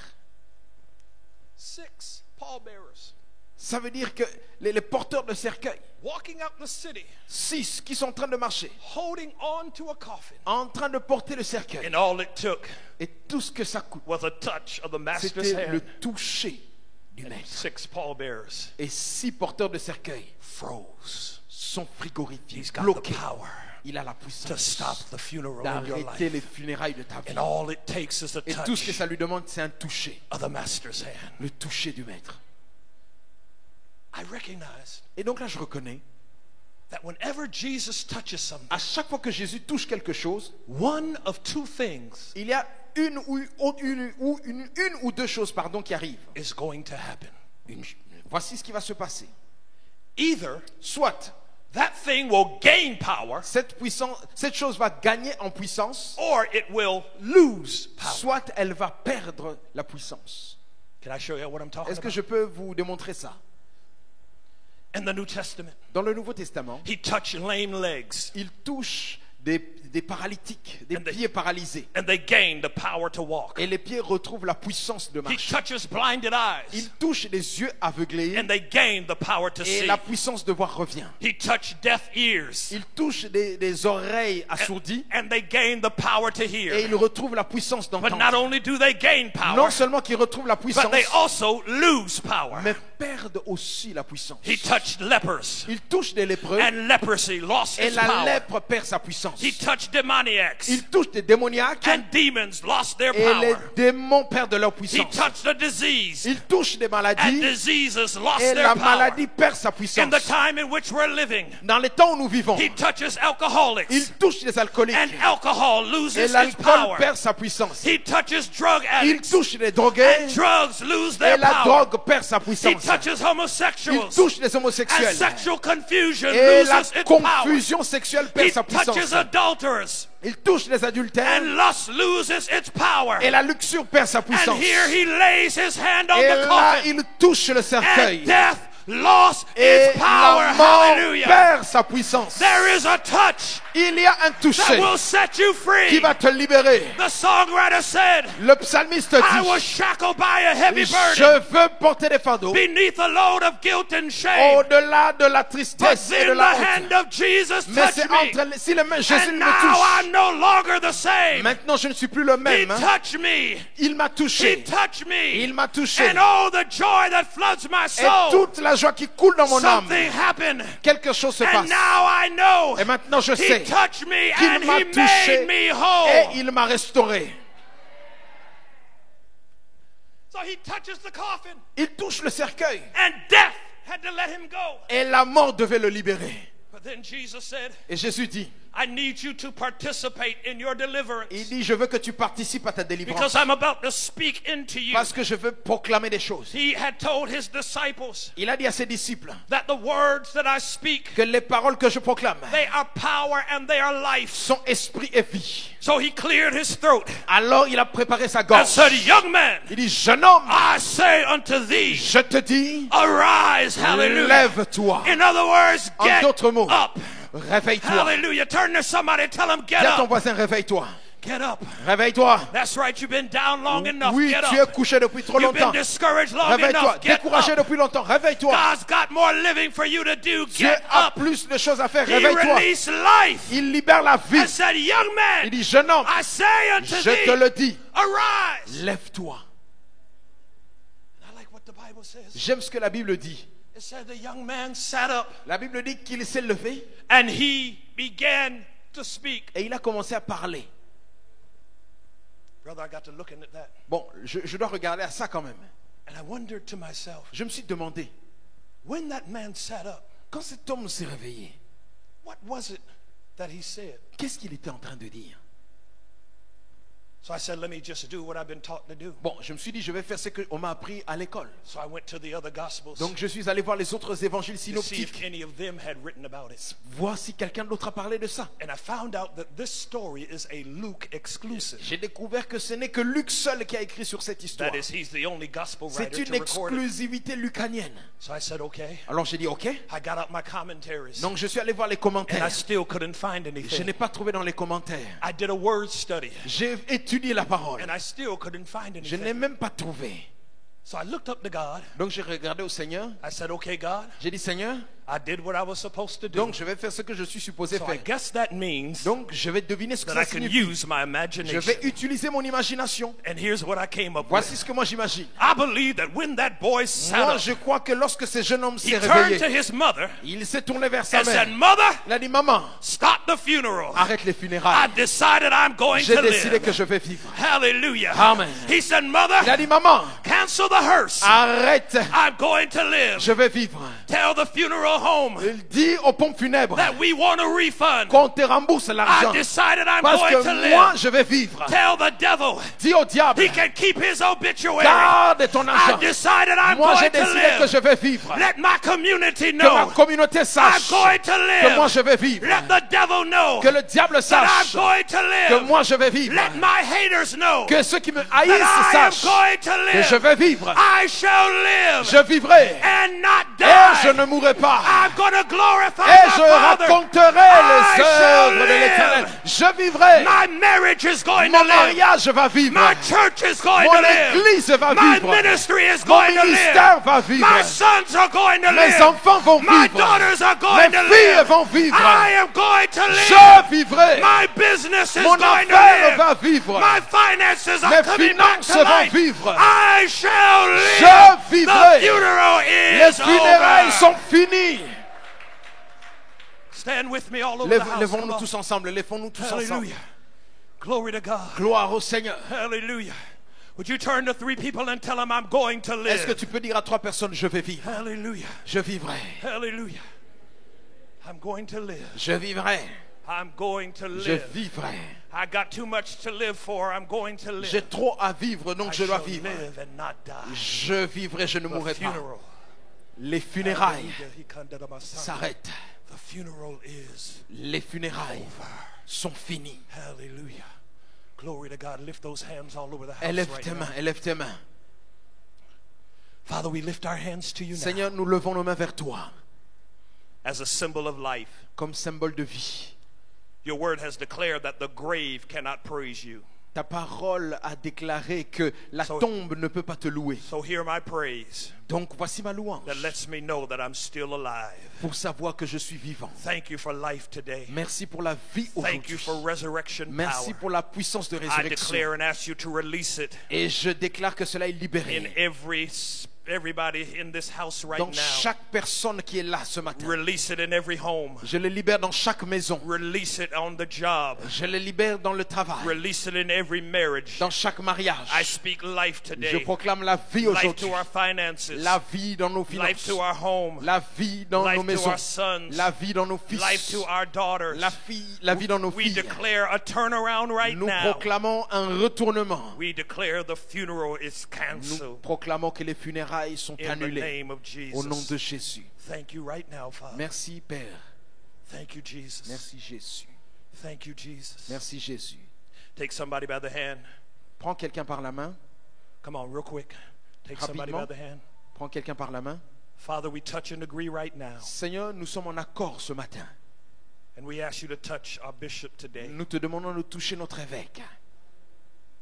6 pallbearers Ça veut dire que les porteurs de cercueil, walking out the city, 6 qui sont en train de marcher, holding on to a coffin. en train de porter le cercueil. And all it took Et tout ce que ça coûte, was a touch of the master's c'était le hand. toucher du And maître. 6 pallbearers Et 6 porteurs de cercueil froze. sont frigorifiés, He's got the bloqués. power Il a la to puissance stop the funeral in your d'arrêter les life. funérailles de ta vie. And all it takes is a Et tout ce que touch ça lui demande, c'est un toucher. of the master's hand. Le toucher du maître. I recognize Et donc là, je reconnais, that whenever Jesus touches something, à chaque fois que Jésus touche quelque chose, one of two things il y a une ou deux choses qui arrivent. is going to happen. Voici ce qui va se passer. Either Soit that thing will gain power, cette chose va gagner en puissance, or it will lose power. soit elle va perdre la puissance. Can I show you what I'm talking Est-ce que about? je peux vous démontrer ça? In the New Testament, Dans le Nouveau Testament, he touched lame legs, il touche des paralytiques, des And they- pieds paralysés. and they gained the power to walk. Et les pieds retrouvent la puissance de He marcher. touches blinded eyes, Il touche les yeux aveuglés and they gained the power to et see. la puissance de voir revient. He touched deaf ears, Il touche des oreilles assourdies and they gained the power to et hear. il retrouve la puissance But not d'entendre. only do they gain power, Non seulement qu'il retrouve la but puissance, they also lose power. mais perdent aussi la puissance. He touched lepers, Il touche des lépreux and leprosy lost et its la power. lèpre perd sa puissance. He touched demoniacs, Il touche des démoniaques and demons lost their et les power. démons perdent leur He puissance. touched the disease, Il touche des and maladies diseases lost et their la power. maladie perd sa In puissance. the time in which we're living, Dans les temps où nous vivons, he touches alcoholics, il touche les alcooliques and alcohol et loses its l'alcool power. perd sa puissance. He touches drug Il addicts, touche les drogués and drugs lose et their la power. drogue perd sa He puissance. touches Il homosexuals, touche les and homosexuels sexual confusion et la loses its power. confusion sexuelle He perd sa touches puissance. adulterers, Il touche les adultères and lust loses its power. et la luxure perd sa And puissance. here he lays his hand on Et the là, coffin, il touche le and cercueil death lost et its power. la mort Hallelujah. perd sa puissance. There is a touch Il y a un that toucher will set you qui free. va te libérer. The songwriter said, Le psalmiste I was dit, shackled by a heavy burden je veux porter des fardeaux beneath a load of guilt and shame. au-delà de la But tristesse et de then the la honte. hand of Jesus Mais touched c'est me. entre si les mains Jésus And me now touche. I'm no longer the same. Maintenant, je ne suis plus le He même. touched me. Il m'a He touché. touched me. Il m'a touché. And oh, the joy that floods my Et soul. toute la joie qui coule dans mon âme. Something happened. Quelque chose se And passe. now I know. Et maintenant, je He sais touched me qu'il and m'a he touché made me et whole. il m'a restauré. So he touches the coffin, Il touche le cercueil and death had to let him go. et la mort devait le libérer. But then Jesus said, Et Jésus dit, I need you to participate in your deliverance, il dit, je veux que tu participes à ta because délivrance I'm about to speak into you. parce que je veux proclamer des choses. He had told his disciples Il a dit à ses disciples that the words that I speak, que les paroles que je proclame they are power and they are life. sont esprit et vie. So he cleared his throat Alors il a préparé sa and gorge. said, young man, Il dit, jeune homme, I say unto thee, je te dis, arise, hallelujah. lève-toi. In other words, En get d'autres mots, up. réveille-toi. Hallelujah. Turn to somebody, tell them, get Dis à ton up. voisin, réveille-toi. Get up. Réveille-toi. That's right, you've been down long enough. Oui, Get tu es up. couché depuis trop You've been longtemps. discouraged long Réveille-toi. enough. Get Découragé up. depuis longtemps. Réveille-toi. God's got more living for you to do. Dieu Get a up. plus de choses à faire. He Réveille-toi. released life Il libère la vie. and said, young Il man, dit, jeune homme, I say unto je te thee, le dis, arise. lève-toi. I like Bible says. J'aime ce que la Bible dit. It said the young man sat up La Bible dit qu'il s'est levé and he began to speak. et il a commencé à parler. Brother, I got to looking at that. Bon, je dois regarder à ça quand même. And I wondered to myself, Je me suis demandé, when that man sat up, quand cet homme s'est réveillé, what was it that he said? qu'est-ce qu'il était en train de dire? So I said, let me just do what I've been taught to do. Bon, je me suis dit, je vais faire ce qu'on m'a appris à l'école. So I went to the other gospels Donc je suis allé voir les autres évangiles to see if synoptiques, any of them had written about it. voir si quelqu'un d'autre a parlé de ça. And I found out that this story is a Luke exclusive. J'ai découvert que ce n'est que Luc seul qui a écrit sur cette histoire. That is, he's the only gospel C'est writer une to record it. exclusivité lucanienne. So I said, okay. Alors j'ai dit, ok. I got out my commentaries. Donc je suis allé voir les And I commentaires. still couldn't find Je anything. n'ai pas trouvé dans les commentaires. I did a word study. J'ai étudié la parole. And I still couldn't find Je n'ai anything. même pas trouvé. So I looked up to God. Donc j'ai regardé au Seigneur. I said, okay, God, J'ai dit, Seigneur, I did what I was supposed to do. donc je vais faire ce que je suis supposé So I faire. guess that means Donc je vais deviner ce que that I ça can signifie. use my Je imagination. vais utiliser mon imagination. And here's what I came up Voici with. ce que moi j'imagine. I believe that when that boy sat Moi up, je crois que lorsque ce jeune homme he s'est turned to réveillé, his mother il s'est tourné vers sa and said, mère. Mother, Il a dit, maman, stop the funeral. arrête les I funérailles. decided I'm going J'ai to décidé que live. je vais vivre. Hallelujah. Amen. He said, Il a Mother, dit, maman, cancel the hearse. arrête, I'm going to live. je vais vivre. Tell the funeral home Il dit aux pompes funèbres that we want a refund. qu'on te rembourse I l'argent. decided I'm Parce going to que moi, live. je vais vivre. Tell the devil Dis au diable, he can keep his obituary. garde ton I argent. decided I'm Moi, j'ai going to décidé que live. je vais vivre. Let my community Que ma know communauté I'm sache going to que moi, live. je vais vivre. Let the devil know Que le diable that I'm sache going to que live. moi, je vais vivre. Let my haters know Que ceux qui me that haïssent I am sachent going to que je live. vais vivre. I shall live Je vivrai and not et je die. ne mourrai pas. I'm going to glorify Et my je Father. raconterai I les shall œuvres de l'Éternel. live. Je vivrai. My marriage is going to Mon live. mariage va vivre. My church is going Mon to live. église va My vivre. ministry is Mon going to live. ministère va vivre. My sons are going to Mes live. enfants vont My vivre. daughters are going Mes to filles live. vont vivre. I am going to live. Je vivrai. My business is Mon going to affaire live. va vivre. My finances are Mes coming back to finances vont life. vivre. I shall live. Je vivrai. The funeral Les is funérailles over. sont finies. Stand with me all over the house. Come Lèvons-nous on. tous ensemble. Lèvons-nous tous ensemble. Hallelujah. Glory to God. Gloire au Seigneur. Hallelujah. Would you turn to 3 people and tell them I'm going to Est-ce que live? tu peux dire à 3 personnes, je vais vivre. Hallelujah. Je vivrai. Hallelujah. I'm going to live. Je vivrai. I'm going to Je live. vivrai. I got too much to live for. I'm going to live. J'ai trop à vivre, donc I je dois shall vivre. live and not die. Je vivrai, je ne The mourrai pas. funeral. Les funérailles Hallelujah. He condemned my son. s'arrêtent. The funeral is. Les funérailles sont finies. Hallelujah. Glory to God. Lift those hands all over the house Élève right tes now. mains, élève tes mains. Father, we lift our hands to you now Seigneur, nous levons nos mains vers toi as a symbol of life. comme symbole de vie. Your word has declared that the grave cannot praise you. Ta parole a déclaré que la tombe ne peut pas te louer. So hear my praise Donc voici ma louange that lets me know that I'm still alive. pour savoir que je suis vivant. Thank you for life today. Merci pour la vie Thank you aujourd'hui. for resurrection Merci power. pour la puissance de I résurrection. declare and ask you to release it Et je déclare que cela est in libéré everybody in this house right dans now. chaque personne qui est là ce matin. Release it in every home. Je le libère dans chaque maison. Release it on the job. Je le libère dans le travail, Release it in every marriage. dans chaque mariage. I speak life Je today. proclame la vie Life aujourd'hui. to our finances. La vie dans nos Life finances. to our home. La vie dans Life nos to maisons. our sons. La vie dans nos Life fils. to our daughters. La vie dans nos We filles. declare a turnaround right Nous now. proclamons un retournement. We declare the funeral is Nous canceled proclamons que les funérailles sont in the annulées name of au nom de Jesus. Jésus. Thank you right now, Father. Merci Père. Thank you, Jesus. Merci Jésus. Thank you, Jesus. Merci Jésus. Take somebody by the hand. Prends quelqu'un par la main. Come on, real quick. Take somebody by Rapidement. the hand. Prends quelqu'un par la main. Father, we touch and agree right now. Seigneur, nous sommes en accord ce matin. And we ask you to touch our bishop today. Nous te demandons de toucher notre évêque.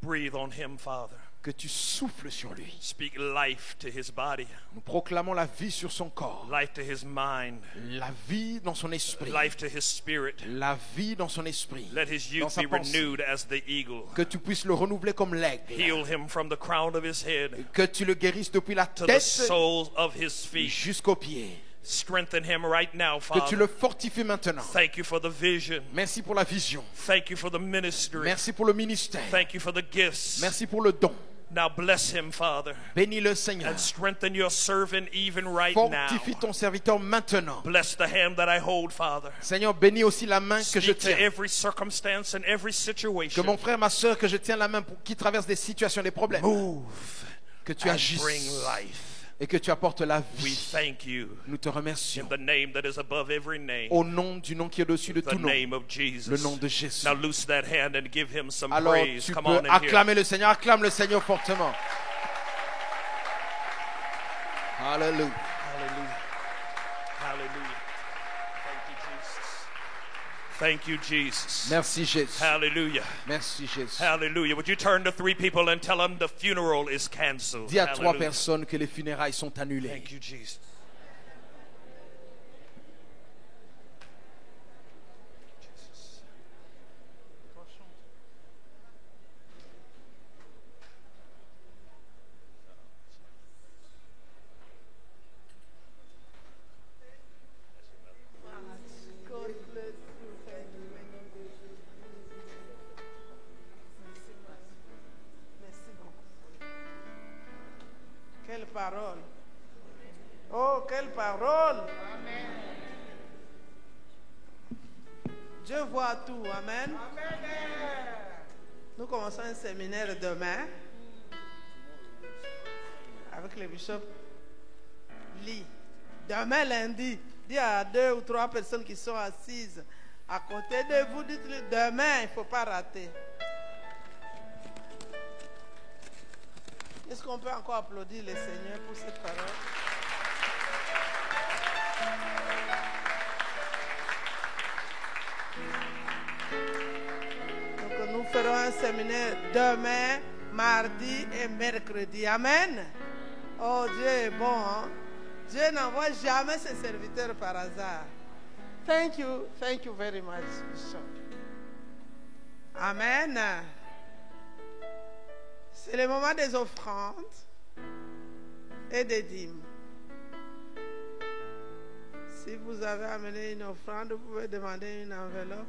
Breathe on him, Father. que tu souffles sur lui. Speak life to his body, Nous proclamons la vie sur son corps, life to his mind, la vie dans son esprit, life to his spirit. la vie dans son esprit, Let his dans youth sa be pensée. renewed as the eagle. Que tu puisses le renouveler comme l'aigle, Heal him from the crown of his head que tu le guérisses depuis la to the tête soles of his feet. jusqu'aux pieds, Strengthen him right now, que tu Father. le fortifies maintenant. Thank you for the vision. Merci pour la vision, Thank you for the ministry. merci pour le ministère, Thank you for the gifts. merci pour le don. Now bless him, Father, Bénis-le, Seigneur. and strengthen your servant even right now. Fortifie ton serviteur maintenant. Bless the hand that I hold, Father. Seigneur, bénis aussi la main que je Speak to tiens. every circumstance and every Que situation. mon frère, ma soeur, que je tiens la main pour qui traverse des situations, des problèmes. Move Que tu and bring agisses life. et que tu apportes la We vie. thank you Nous te remercions. in the name that is above every name, Au nom du nom qui est au-dessus de the tout nom, name of le Jesus. nom de Jésus. Now loose that hand and give him some Alors praise. tu Come peux on in here. acclamer le Seigneur. Acclame le Seigneur fortement. Alléluia. Hallelujah. Hallelujah. Thank you, Jesus. Thank you, Jesus. Merci Jésus. Hallelujah. Merci Jésus. Hallelujah. Would you turn to 3 people and tell them the funeral is canceled? Dis à 3 Hallelujah. personnes que les funérailles sont annulées. Thank you, Jesus. God bless you. Thank you. Merci beaucoup. Quelle parole. Oh, quelle parole. Dieu voit tout. Amen. Nous commençons un séminaire demain avec le bishop Lee. Demain lundi, dis à 2 ou 3 personnes qui sont assises à côté de vous, dites-le demain, il ne faut pas rater. Est-ce qu'on peut encore applaudir le Seigneur pour cette parole? Donc nous ferons un séminaire demain, mardi et mercredi. Amen. Oh, Dieu est bon, hein? Dieu n'envoie jamais ses serviteurs par hasard. Thank you very much, Bishop. Amen. C'est le moment des offrandes et des dîmes. Si vous avez amené une offrande, vous pouvez demander une enveloppe.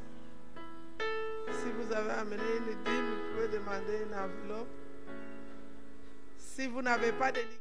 Si vous avez amené une dîme, vous pouvez demander une enveloppe. Si vous n'avez pas de liquide,